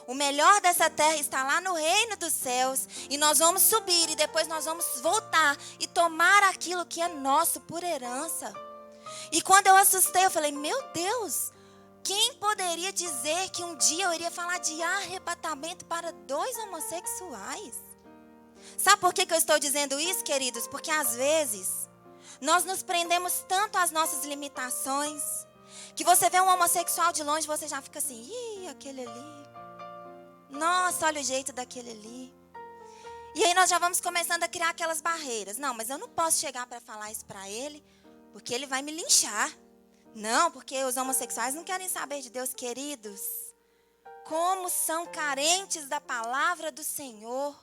O melhor dessa terra está lá no reino dos céus. E nós vamos subir e depois nós vamos voltar e tomar aquilo que é nosso por herança. E quando eu assustei, eu falei: meu Deus, quem poderia dizer que um dia eu iria falar de arrebatamento para 2 homossexuais? Sabe por que eu estou dizendo isso, queridos? Porque às vezes nós nos prendemos tanto às nossas limitações, que você vê um homossexual de longe, você já fica assim: ih, aquele ali. Nossa, olha o jeito daquele ali. E aí nós já vamos começando a criar aquelas barreiras. Não, mas eu não posso chegar para falar isso para ele, porque ele vai me linchar. Não, porque os homossexuais não querem saber de Deus, queridos. Como são carentes da palavra do Senhor.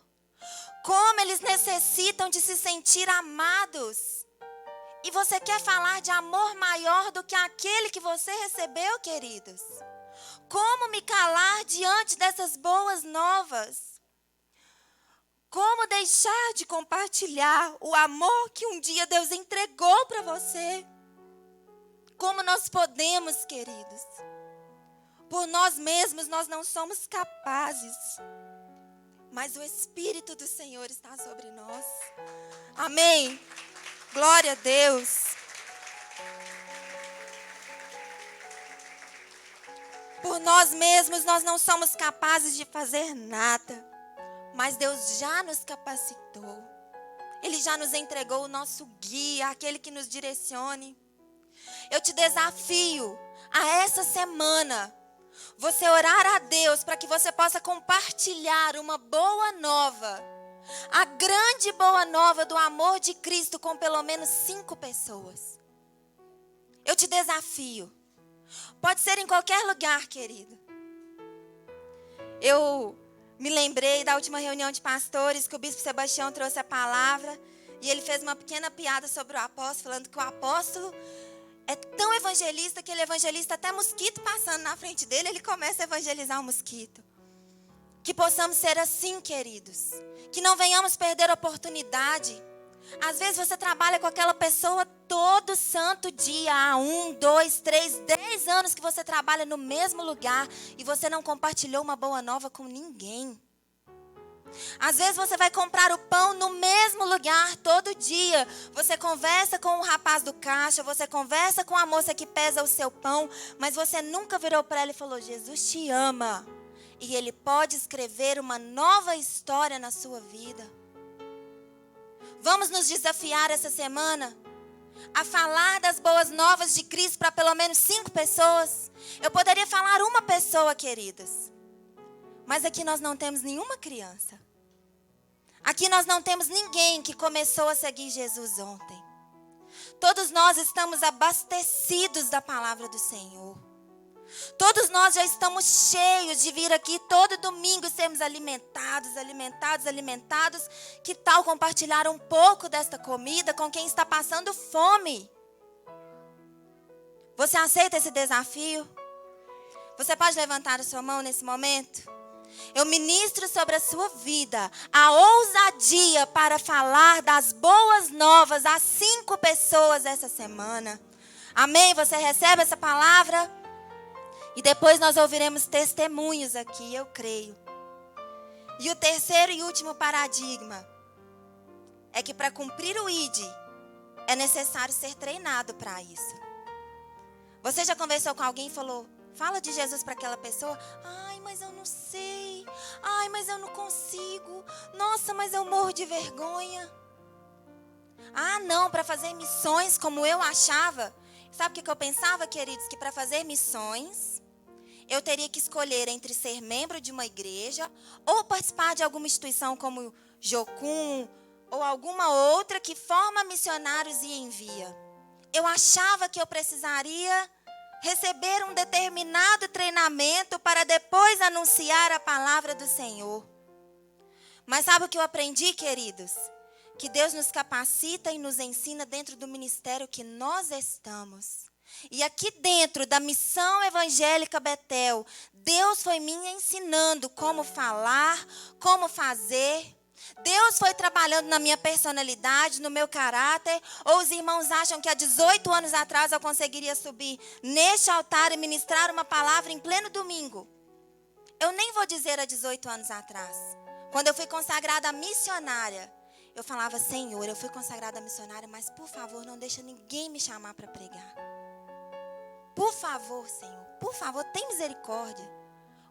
Como eles necessitam de se sentir amados. E você quer falar de amor maior do que aquele que você recebeu, queridos? Como me calar diante dessas boas novas? Como deixar de compartilhar o amor que um dia Deus entregou para você? Como nós podemos, queridos? Por nós mesmos nós não somos capazes. Mas o Espírito do Senhor está sobre nós. Amém. Glória a Deus. Por nós mesmos nós não somos capazes de fazer nada. Mas Deus já nos capacitou. Ele já nos entregou o nosso guia, aquele que nos direcione. Eu te desafio a essa semana você orar a Deus para que você possa compartilhar uma boa nova. A grande boa nova do amor de Cristo com pelo menos 5 pessoas. Eu te desafio. Pode ser em qualquer lugar, querido. Eu me lembrei da última reunião de pastores que o bispo Sebastião trouxe a palavra. E ele fez uma pequena piada sobre o apóstolo, falando que o apóstolo é tão evangelista que ele evangeliza até mosquito passando na frente dele, ele começa a evangelizar o mosquito. Que possamos ser assim, queridos. Que não venhamos perder a oportunidade. Às vezes você trabalha com aquela pessoa todo santo dia, há 1, 2, 3, 10 anos que você trabalha no mesmo lugar e você não compartilhou uma boa nova com ninguém. Às vezes você vai comprar o pão no mesmo lugar todo dia. Você conversa com o rapaz do caixa, você conversa com a moça que pesa o seu pão, mas você nunca virou para ela e falou: Jesus te ama. E Ele pode escrever uma nova história na sua vida. Vamos nos desafiar essa semana a falar das boas novas de Cristo para pelo menos 5 pessoas. Eu poderia falar uma pessoa, queridas. Mas aqui nós não temos nenhuma criança. Aqui nós não temos ninguém que começou a seguir Jesus ontem. Todos nós estamos abastecidos da palavra do Senhor. Todos nós já estamos cheios de vir aqui todo domingo e sermos alimentados. Que tal compartilhar um pouco desta comida com quem está passando fome? Você aceita esse desafio? Você pode levantar a sua mão nesse momento? Eu ministro sobre a sua vida a ousadia para falar das boas novas a 5 pessoas essa semana. Amém? Você recebe essa palavra? E depois nós ouviremos testemunhos aqui, eu creio. E o terceiro e último paradigma é que para cumprir o ID é necessário ser treinado para isso. Você já conversou com alguém e falou: fala de Jesus para aquela pessoa? Ai, mas eu não sei. Ai, mas eu não consigo. Nossa, mas eu morro de vergonha. Ah, não, para fazer missões como eu achava. Sabe o que eu pensava, queridos? Que para fazer missões eu teria que escolher entre ser membro de uma igreja ou participar de alguma instituição como Jocum ou alguma outra que forma missionários e envia. Eu achava que eu precisaria receber um determinado treinamento para depois anunciar a palavra do Senhor. Mas sabe o que eu aprendi, queridos? Que Deus nos capacita e nos ensina dentro do ministério que nós estamos. E aqui dentro da missão evangélica Betel, Deus foi me ensinando como falar, como fazer. Deus foi trabalhando na minha personalidade, no meu caráter. Ou os irmãos acham que há 18 anos atrás eu conseguiria subir neste altar e ministrar uma palavra em pleno domingo? Eu nem vou dizer há 18 anos atrás. Quando eu fui consagrada missionária, eu falava: Senhor, eu fui consagrada missionária, mas por favor, não deixa ninguém me chamar para pregar. Por favor, Senhor, por favor, tem misericórdia.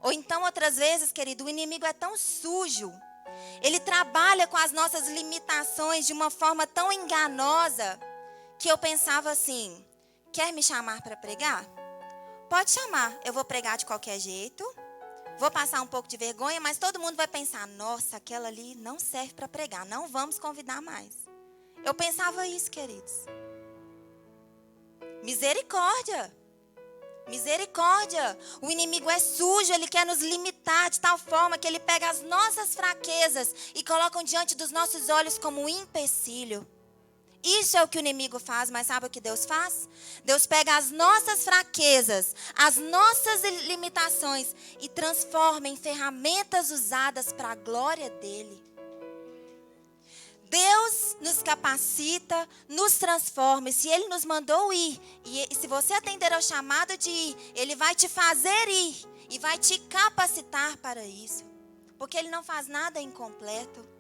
Ou então, outras vezes, querido, o inimigo é tão sujo. Ele trabalha com as nossas limitações de uma forma tão enganosa que eu pensava assim: quer me chamar para pregar? Pode chamar, eu vou pregar de qualquer jeito. Vou passar um pouco de vergonha, mas todo mundo vai pensar: nossa, aquela ali não serve para pregar, não vamos convidar mais. Eu pensava isso, queridos. Misericórdia. Misericórdia. O inimigo é sujo, ele quer nos limitar de tal forma que ele pega as nossas fraquezas e coloca diante dos nossos olhos como um empecilho. Isso é o que o inimigo faz, mas sabe o que Deus faz? Deus pega as nossas fraquezas, as nossas limitações e transforma em ferramentas usadas para a glória dele. Deus nos capacita, nos transforma. E se Ele nos mandou ir, e se você atender ao chamado de ir, Ele vai te fazer ir e vai te capacitar para isso. Porque Ele não faz nada incompleto.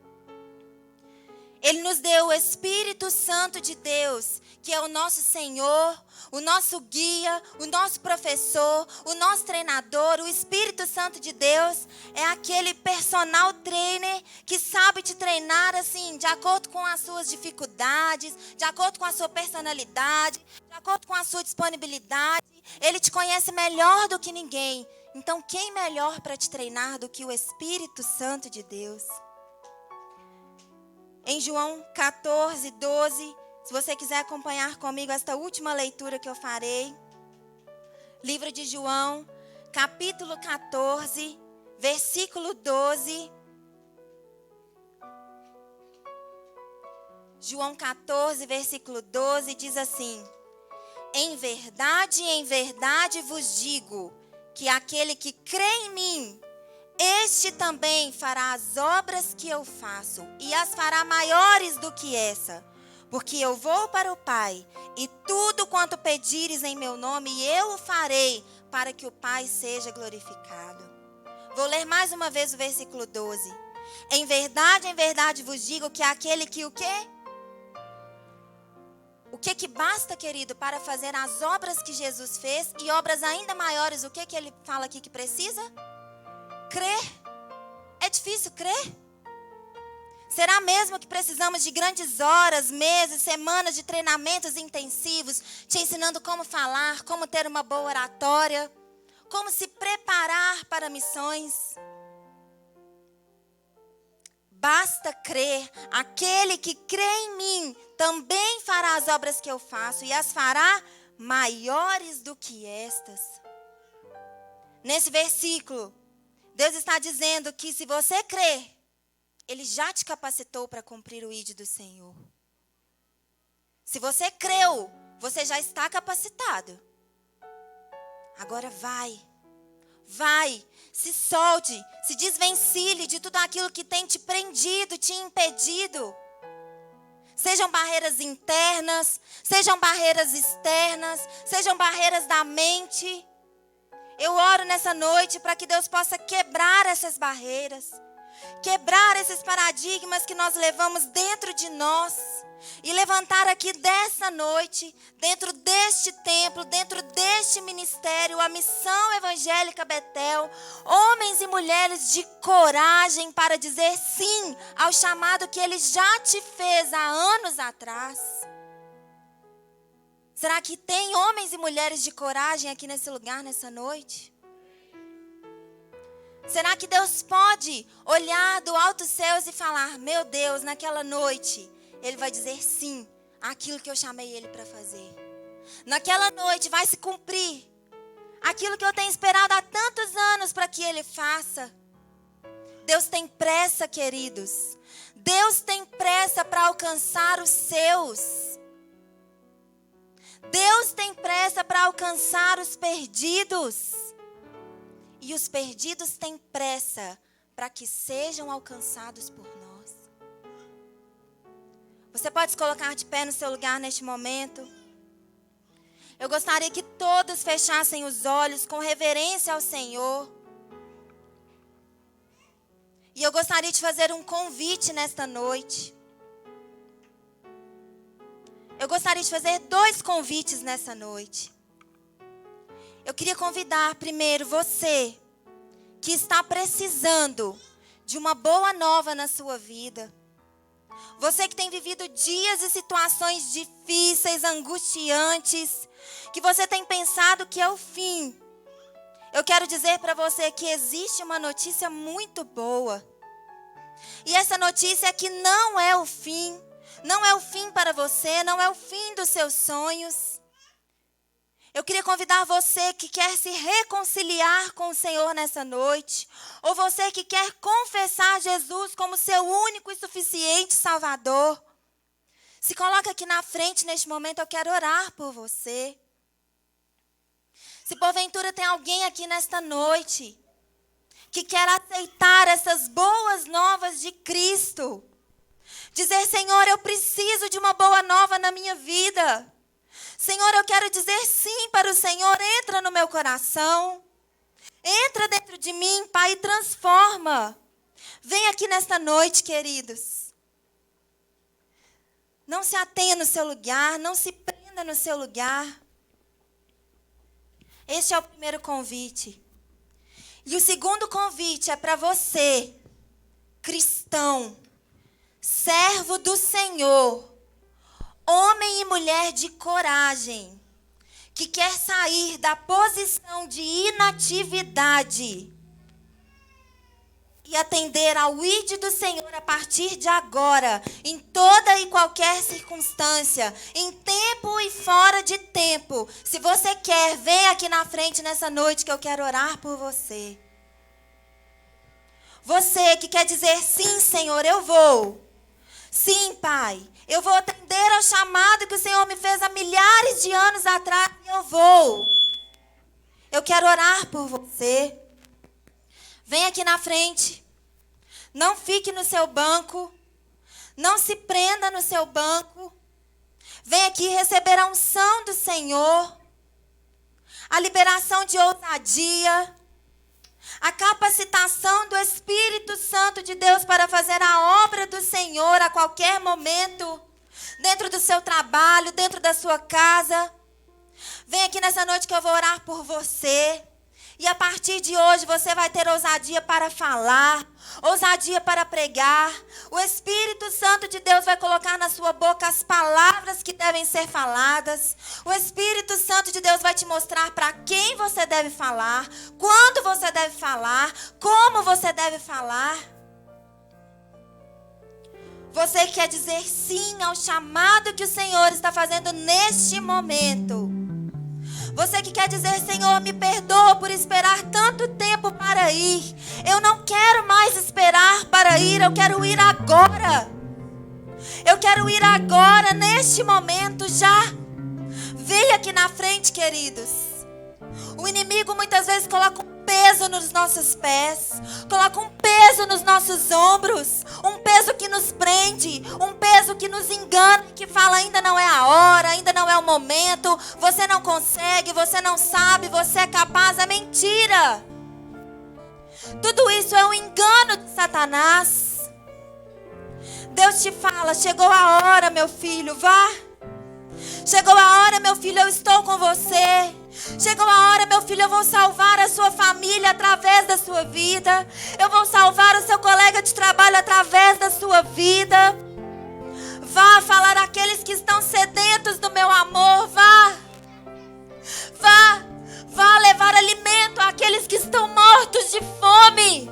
Ele nos deu o Espírito Santo de Deus, que é o nosso Senhor, o nosso guia, o nosso professor, o nosso treinador. O Espírito Santo de Deus é aquele personal trainer que sabe te treinar assim, de acordo com as suas dificuldades, de acordo com a sua personalidade, de acordo com a sua disponibilidade. Ele te conhece melhor do que ninguém. Então, quem melhor para te treinar do que o Espírito Santo de Deus? Em João 14, 12, se você quiser acompanhar comigo esta última leitura que eu farei. Livro de João, capítulo 14, versículo 12. João 14, versículo 12 diz assim: em verdade vos digo, que aquele que crê em mim, este também fará as obras que eu faço, e as fará maiores do que essa, porque eu vou para o Pai, e tudo quanto pedires em meu nome, eu o farei, para que o Pai seja glorificado. Vou ler mais uma vez o versículo 12. Em verdade vos digo que aquele que o quê? O que basta, querido, para fazer as obras que Jesus fez e obras ainda maiores, o que ele fala aqui que precisa? Crer. É difícil crer? Será mesmo que precisamos de grandes horas, meses, semanas de treinamentos intensivos, te ensinando como falar, como ter uma boa oratória, como se preparar para missões? Basta crer. Aquele que crê em mim também fará as obras que eu faço e as fará maiores do que estas. Nesse versículo, Deus está dizendo que se você crer, Ele já te capacitou para cumprir o ID do Senhor. Se você creu, você já está capacitado. Agora vai, se solte, se desvencilhe de tudo aquilo que tem te prendido, te impedido. Sejam barreiras internas, sejam barreiras externas, sejam barreiras da mente. Eu oro nessa noite para que Deus possa quebrar essas barreiras, quebrar esses paradigmas que nós levamos dentro de nós e levantar aqui dessa noite, dentro deste templo, dentro deste ministério, a Missão Evangélica Betel, homens e mulheres de coragem para dizer sim ao chamado que Ele já te fez há anos atrás. Será que tem homens e mulheres de coragem aqui nesse lugar, nessa noite? Será que Deus pode olhar do alto dos céus e falar: meu Deus, naquela noite, Ele vai dizer sim àquilo que eu chamei Ele para fazer. Naquela noite vai se cumprir aquilo que eu tenho esperado há tantos anos para que Ele faça. Deus tem pressa, queridos. Deus tem pressa para alcançar os seus. Deus tem pressa para alcançar os perdidos. E os perdidos têm pressa para que sejam alcançados por nós. Você pode se colocar de pé no seu lugar neste momento? Eu gostaria que todos fechassem os olhos com reverência ao Senhor. E eu gostaria de fazer um convite nesta noite. Eu gostaria de fazer 2 convites nessa noite. Eu queria convidar primeiro você que está precisando de uma boa nova na sua vida. Você que tem vivido dias e situações difíceis, angustiantes, que você tem pensado que é o fim. Eu quero dizer para você que existe uma notícia muito boa. E essa notícia é que não é o fim. Não é o fim para você, não é o fim dos seus sonhos. Eu queria convidar você que quer se reconciliar com o Senhor nessa noite, ou você que quer confessar Jesus como seu único e suficiente Salvador. Se coloca aqui na frente neste momento, eu quero orar por você. Se porventura tem alguém aqui nesta noite que quer aceitar essas boas novas de Cristo, dizer: Senhor, eu preciso de uma boa nova na minha vida. Senhor, eu quero dizer sim para o Senhor. Entra no meu coração. Entra dentro de mim, Pai, e transforma. Vem aqui nesta noite, queridos. Não se atenha no seu lugar, não se prenda no seu lugar. Este é o primeiro convite. E o segundo convite é para você, cristão, servo do Senhor, homem e mulher de coragem, que quer sair da posição de inatividade e atender ao ID do Senhor a partir de agora, em toda e qualquer circunstância, em tempo e fora de tempo. Se você quer, vem aqui na frente nessa noite que eu quero orar por você. Você que quer dizer: sim, Senhor, eu vou. Sim, Pai, eu vou atender ao chamado que o Senhor me fez há milhares de anos atrás. Eu vou. Eu quero orar por você. Vem aqui na frente. Não fique no seu banco. Não se prenda no seu banco. Vem aqui receber a unção do Senhor. A liberação de ousadia. A capacitação do Espírito Santo de Deus para fazer a obra do Senhor a qualquer momento. Dentro do seu trabalho, dentro da sua casa. Vem aqui nessa noite que eu vou orar por você. E a partir de hoje você vai ter ousadia para falar, ousadia para pregar. O Espírito Santo de Deus vai colocar na sua boca as palavras que devem ser faladas. O Espírito Santo de Deus vai te mostrar para quem você deve falar, quando você deve falar, como você deve falar. Você quer dizer sim ao chamado que o Senhor está fazendo neste momento. Você que quer dizer, Senhor, me perdoa por esperar tanto tempo para ir. Eu não quero mais esperar para ir, eu quero ir agora. Eu quero ir agora, neste momento, já. Venha aqui na frente, queridos. O inimigo muitas vezes coloca um peso nos nossos pés, coloca um peso nos nossos ombros, um peso que nos prende, um peso que nos engana, que fala ainda não é a hora, ainda não é o momento, você não consegue, você não sabe, você é capaz. É mentira. Tudo isso é um engano de Satanás. Deus te fala, chegou a hora, meu filho, vá. Chegou a hora, meu filho, eu estou com você. Chegou a hora, meu filho, eu vou salvar a sua família através da sua vida. Eu vou salvar o seu colega de trabalho através da sua vida. Vá falar àqueles que estão sedentos do meu amor, vá. Vá levar alimento àqueles que estão mortos de fome.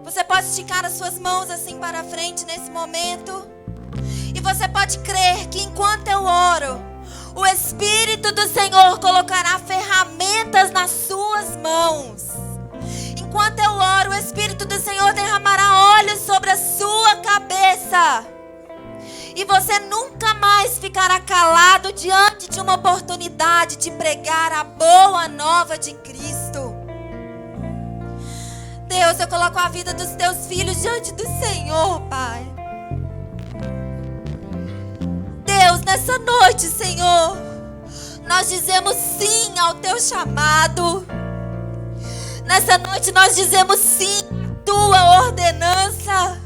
Você pode esticar as suas mãos assim para frente nesse momento. E você pode crer que enquanto eu oro, o Espírito do Senhor colocará ferramentas nas suas mãos. Enquanto eu oro, o Espírito do Senhor derramará óleo sobre a sua cabeça. E você nunca mais ficará calado diante de uma oportunidade de pregar a boa nova de Cristo. Deus, eu coloco a vida dos teus filhos diante do Senhor, Pai. Deus, nessa noite, Senhor, nós dizemos sim ao teu chamado. Nessa noite nós dizemos sim à tua ordenança.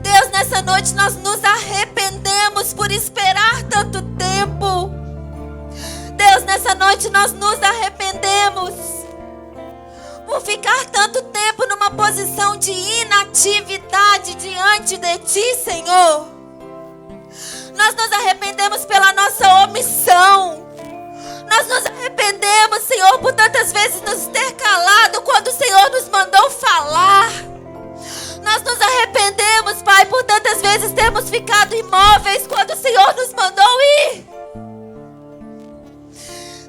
Deus, nessa noite nós nos arrependemos por esperar tanto tempo. Deus, nessa noite nós nos arrependemos por ficar tanto tempo numa posição de inatividade diante de ti, Senhor. Nós nos arrependemos pela nossa omissão. Nós nos arrependemos, Senhor, por tantas vezes nos ter calado quando o Senhor nos mandou falar. Nós nos arrependemos, Pai, por tantas vezes termos ficado imóveis quando o Senhor nos mandou ir.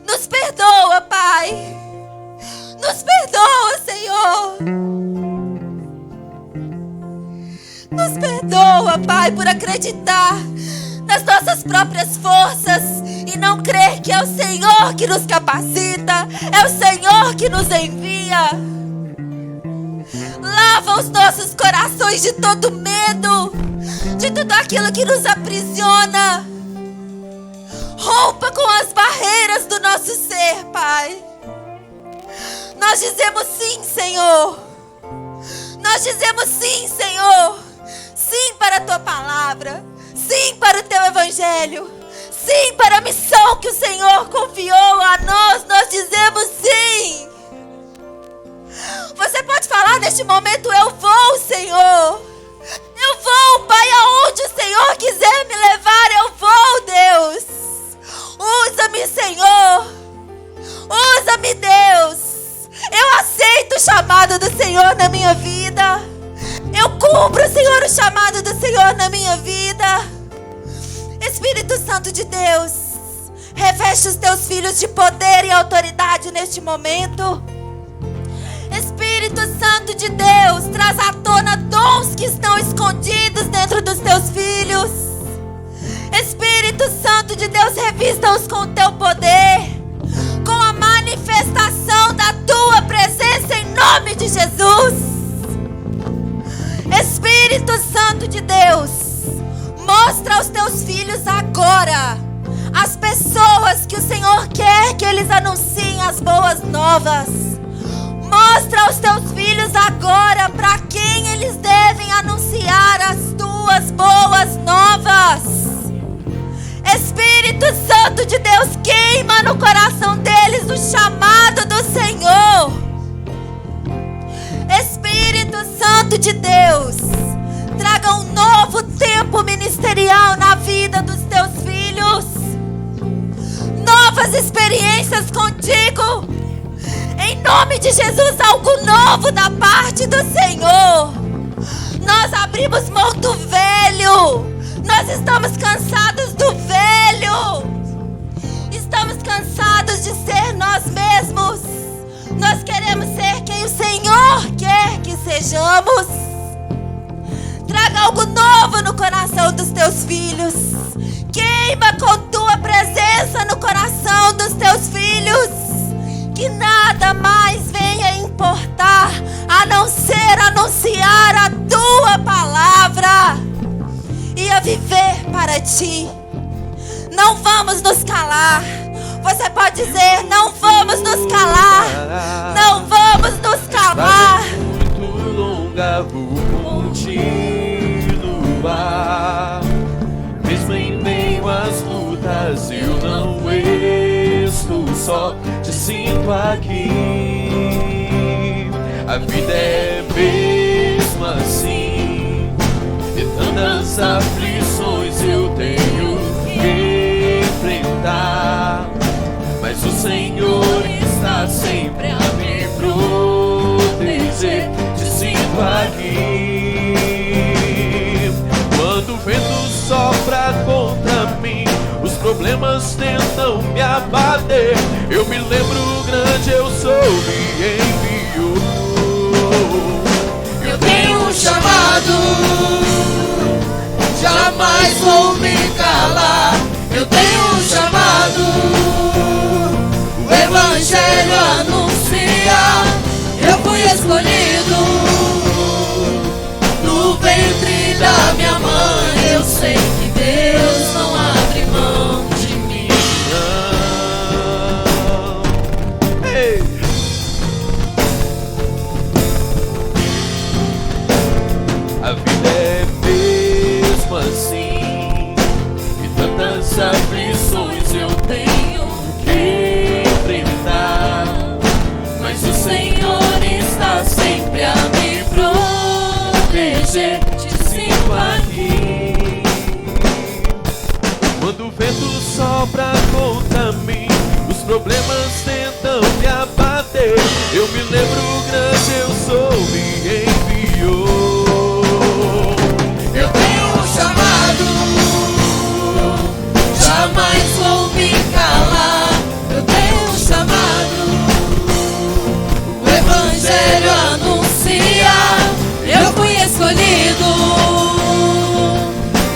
Nos perdoa, Pai. Nos perdoa, Senhor. Nos perdoa, Pai, por acreditar nas nossas próprias forças e não crer que é o Senhor que nos capacita, é o Senhor que nos envia. Lava os nossos corações de todo medo, de tudo aquilo que nos aprisiona. Rompa com as barreiras do nosso ser, Pai. Nós dizemos sim, Senhor. Nós dizemos sim, Senhor. Sim para a tua palavra. Sim para o teu evangelho. Sim para a missão que o Senhor confiou a nós. Nós dizemos sim. Você pode falar neste momento: eu vou, Senhor. Eu vou, Pai, aonde o Senhor quiser me levar, eu vou, Deus. Usa-me, Senhor. Usa-me, Deus. Eu aceito o chamado do Senhor na minha vida. Eu cumpro, Senhor, o chamado do Senhor na minha vida. Espírito Santo de Deus, reveste os teus filhos de poder e autoridade neste momento. Espírito Santo de Deus, traz à tona dons que estão escondidos dentro dos teus filhos. Espírito Santo de Deus, revista-os com o teu poder, com a manifestação da tua presença. de Jesus. Espírito Santo de Deus, mostra aos teus filhos agora as pessoas que o Senhor quer que eles anunciem as boas novas. Mostra aos teus filhos agora para quem eles devem anunciar as tuas boas novas. Espírito Santo de Deus, queima no coração deles o chamado do Senhor. Espírito Santo de Deus, traga um novo tempo ministerial na vida dos teus filhos. Novas experiências contigo. Em nome de Jesus, algo novo da parte do Senhor. Nós abrimos mão do velho. Nós estamos cansados do velho. Estamos cansados de ser nós mesmos. Nós queremos ser quem o Senhor quer que sejamos. Traga algo novo no coração dos teus filhos. Queima com tua presença no coração dos teus filhos. Que nada mais venha importar a não ser anunciar a tua palavra e a viver para ti. Não vamos nos calar. Você pode dizer: não vamos nos calar. Não vamos nos calar. Muito longa, vou continuar. Mesmo em meio às lutas, eu não estou só. Te sinto aqui. A vida é mesmo assim. De tantas aflições eu tenho que enfrentar. Mas o Senhor está sempre a me proteger. Te sinto aqui. Quando o vento sopra contra mim, os problemas tentam me abater. Eu me lembro grande, eu sou me enviou. Eu tenho um chamado, jamais vou me calar. Eu tenho um chamado, o Evangelho anuncia. Eu fui escolhido no ventre da minha mãe. Eu sei que Deus não abre mão de mim. Hey. A vida é mesmo assim. E tantas aflições eu tenho que enfrentar. Mas o Senhor está sempre a me proteger. Te sinto aqui. Quando o vento sopra contra mim, os problemas tentam me abater. Eu me lembro grande, eu sou me enviou. Eu tenho um chamado, jamais vou me calar. Eu tenho um chamado, o Evangelho anuncia. Eu fui escolhido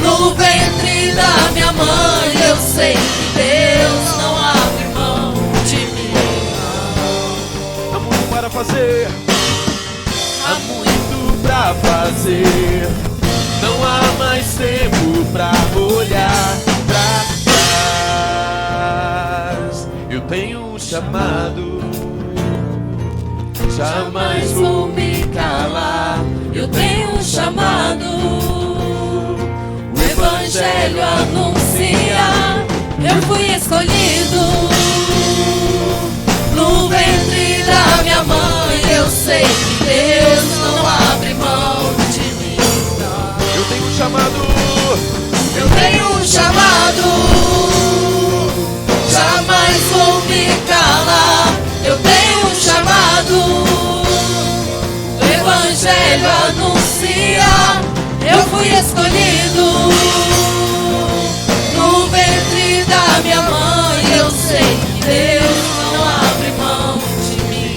no ventre da minha mãe. Eu sei que Deus não abre mão de mim. Há muito para fazer, há muito pra fazer. Não há mais tempo pra olhar pra trás. Eu tenho um chamado, jamais vou me calar. Eu tenho um chamado, o Evangelho anuncia. Eu fui escolhido no ventre da minha mãe. Eu sei que Deus não abre mão de mim. Eu tenho um chamado, Eu tenho um chamado, jamais vou me calar. Eu tenho um chamado, o Evangelho anuncia. Eu fui escolhido no ventre da minha mãe. Eu sei que Deus não abre mão de mim.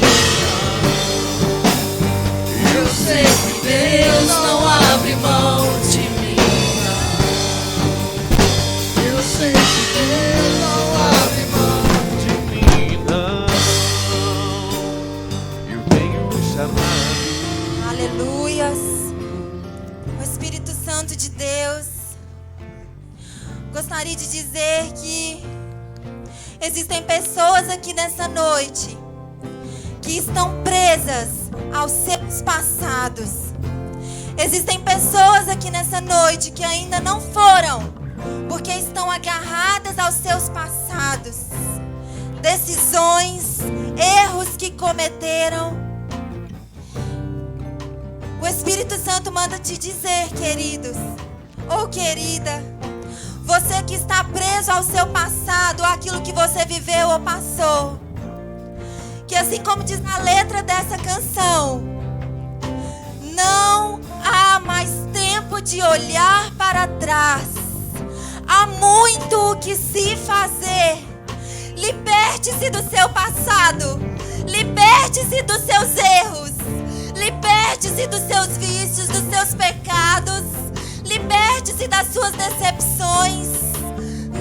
gostaria de dizer que existem pessoas aqui nessa noite que estão presas aos seus passados. Existem pessoas aqui nessa noite que ainda não foram, porque estão agarradas aos seus passados, decisões, erros que cometeram. O Espírito Santo manda te dizer, queridos ou querida, você que está preso ao seu passado, àquilo que você viveu ou passou, que assim como diz na letra dessa canção, não há mais tempo de olhar para trás. Há muito o que se fazer. Liberte-se do seu passado. Liberte-se dos seus erros. Liberte-se dos seus vícios, dos seus pecados. Liberte-se das suas decepções.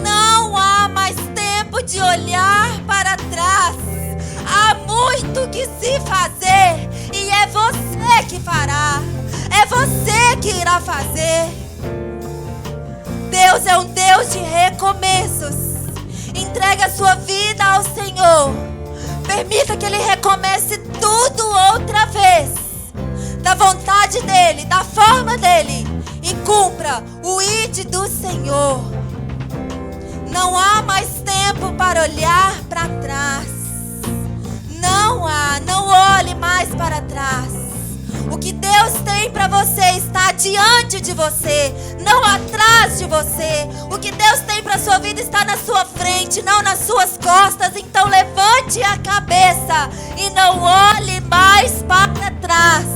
Não há mais tempo de olhar para trás. Há muito que se fazer e é você que fará. É você que irá fazer. Deus é um Deus de recomeços. Entregue a sua vida ao Senhor. Permita que Ele recomece tudo outra vez, da vontade dEle, da forma dEle, e cumpra o ide do Senhor. Não há mais tempo para olhar para trás. Não há, não olhe mais para trás. O que Deus tem para você está diante de você, não atrás de você. O que Deus tem para sua vida está na sua frente, não nas suas costas. Então levante a cabeça e não olhe mais para trás.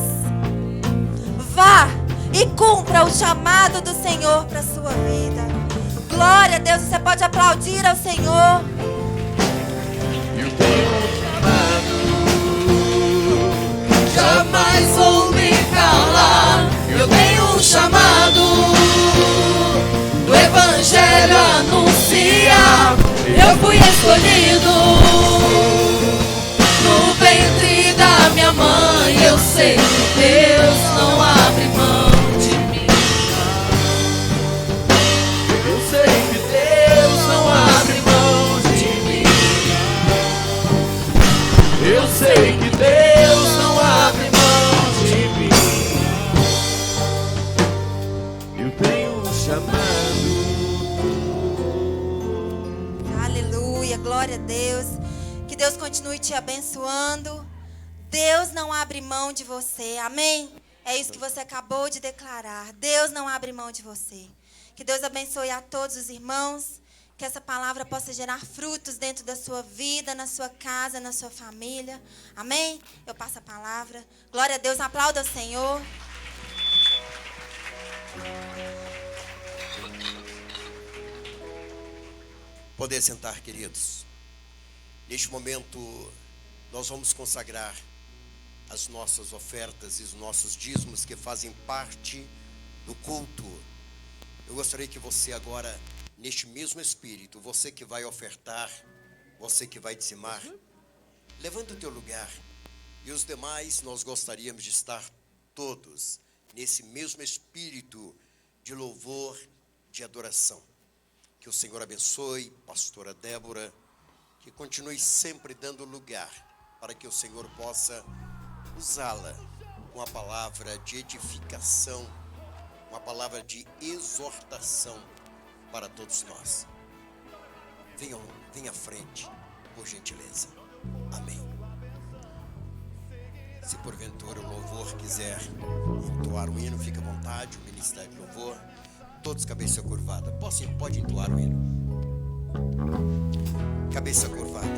Vá e cumpra o chamado do Senhor para sua vida. Glória a Deus, você pode aplaudir ao Senhor. Eu tenho Jamais vou me calar. Eu tenho um chamado do Evangelho a anunciar. Eu fui escolhido no ventre da minha mãe. Eu sei que Deus não abre mão de mim. Eu sei que Deus não abre mão de mim. Eu sei que Deus não abre mão de mim. Eu tenho um chamado. Aleluia, glória a Deus. Que Deus continue te abençoando. Deus não abre mão de você, amém? É isso que você acabou de declarar. Deus não abre mão de você. Que Deus abençoe a todos os irmãos. Que essa palavra possa gerar frutos dentro da sua vida, na sua casa, na sua família. Amém? Eu passo a palavra. Glória a Deus, aplauda o Senhor. Poder sentar, queridos. Neste momento, nós vamos consagrar as nossas ofertas e os nossos dízimos que fazem parte do culto. Eu gostaria que você agora, neste mesmo espírito, você que vai ofertar, você que vai dizimar, levanta o teu lugar. E os demais, nós gostaríamos de estar todos nesse mesmo espírito de louvor, de adoração. Que o Senhor abençoe, pastora Débora, que continue sempre dando lugar para que o Senhor possa usá-la com a palavra de edificação, uma palavra de exortação para todos nós. Venha à frente, por gentileza. Amém. Se porventura o louvor quiser entoar o hino, fique à vontade, o Ministério de Louvor. Todos cabeça curvada. Pode entoar o hino. Cabeça curvada.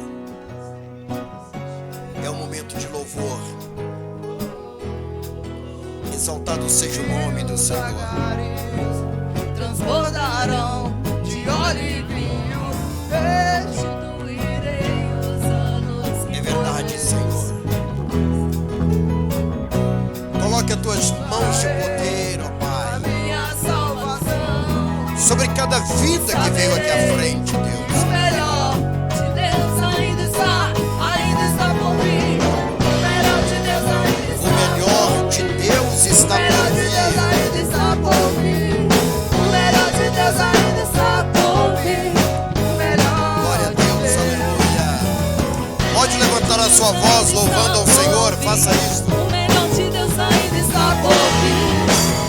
É um momento de louvor. Exaltado seja o nome do Senhor. Transbordarão de óleo e vinho, restituirei os anos. É verdade, Senhor. Coloque as tuas mãos de poder, ó Pai, Minha salvação. sobre cada vida que veio aqui à frente, Deus. O melhor de Deus ainda está por vir. O melhor de Deus ainda está. O melhor de Deus está O melhor de Deus por vir. ainda está por vir. O melhor de Deus ainda está por vir. sua voz louvando ao Senhor, faça isso. O melhor de Deus ainda está por vir.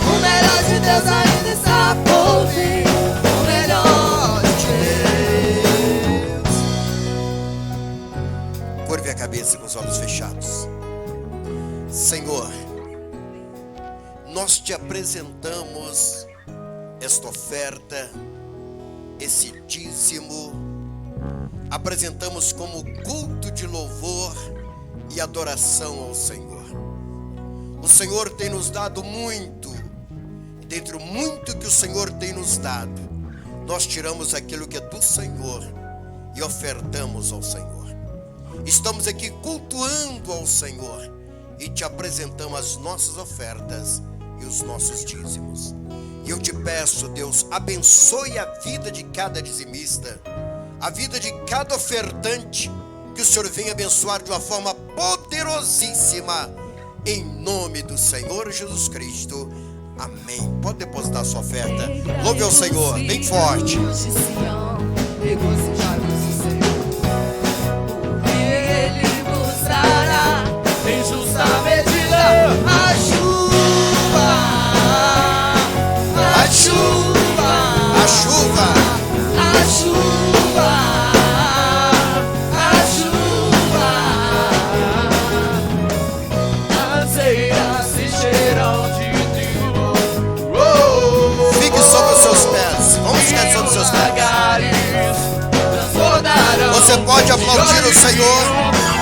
O melhor de Deus ainda está por vir. O melhor de Deus. Curve a cabeça com os olhos fechados. Senhor, nós te apresentamos esta oferta, esse dízimo, apresentamos como culto de louvor e adoração ao Senhor. O Senhor tem nos dado muito, e dentre o muito que o Senhor tem nos dado, nós tiramos aquilo que é do Senhor e ofertamos ao Senhor. Estamos aqui cultuando ao Senhor e te apresentamos as nossas ofertas e os nossos dízimos. E eu te peço, Deus, abençoe a vida de cada dizimista, a vida de cada ofertante, que o Senhor venha abençoar de uma forma poderosíssima, em nome do Senhor Jesus Cristo. Amém. Pode depositar sua oferta. Louve ao Senhor, bem forte. Ele nos dará em justa medida a chuva, a chuva, A chuva, a chuva, a chuva. As eiras se cheiram de trigo. fique sobre os seus pés. Vamos ficar sobre os seus pés. Transbordarão. Você pode aplaudir o Senhor.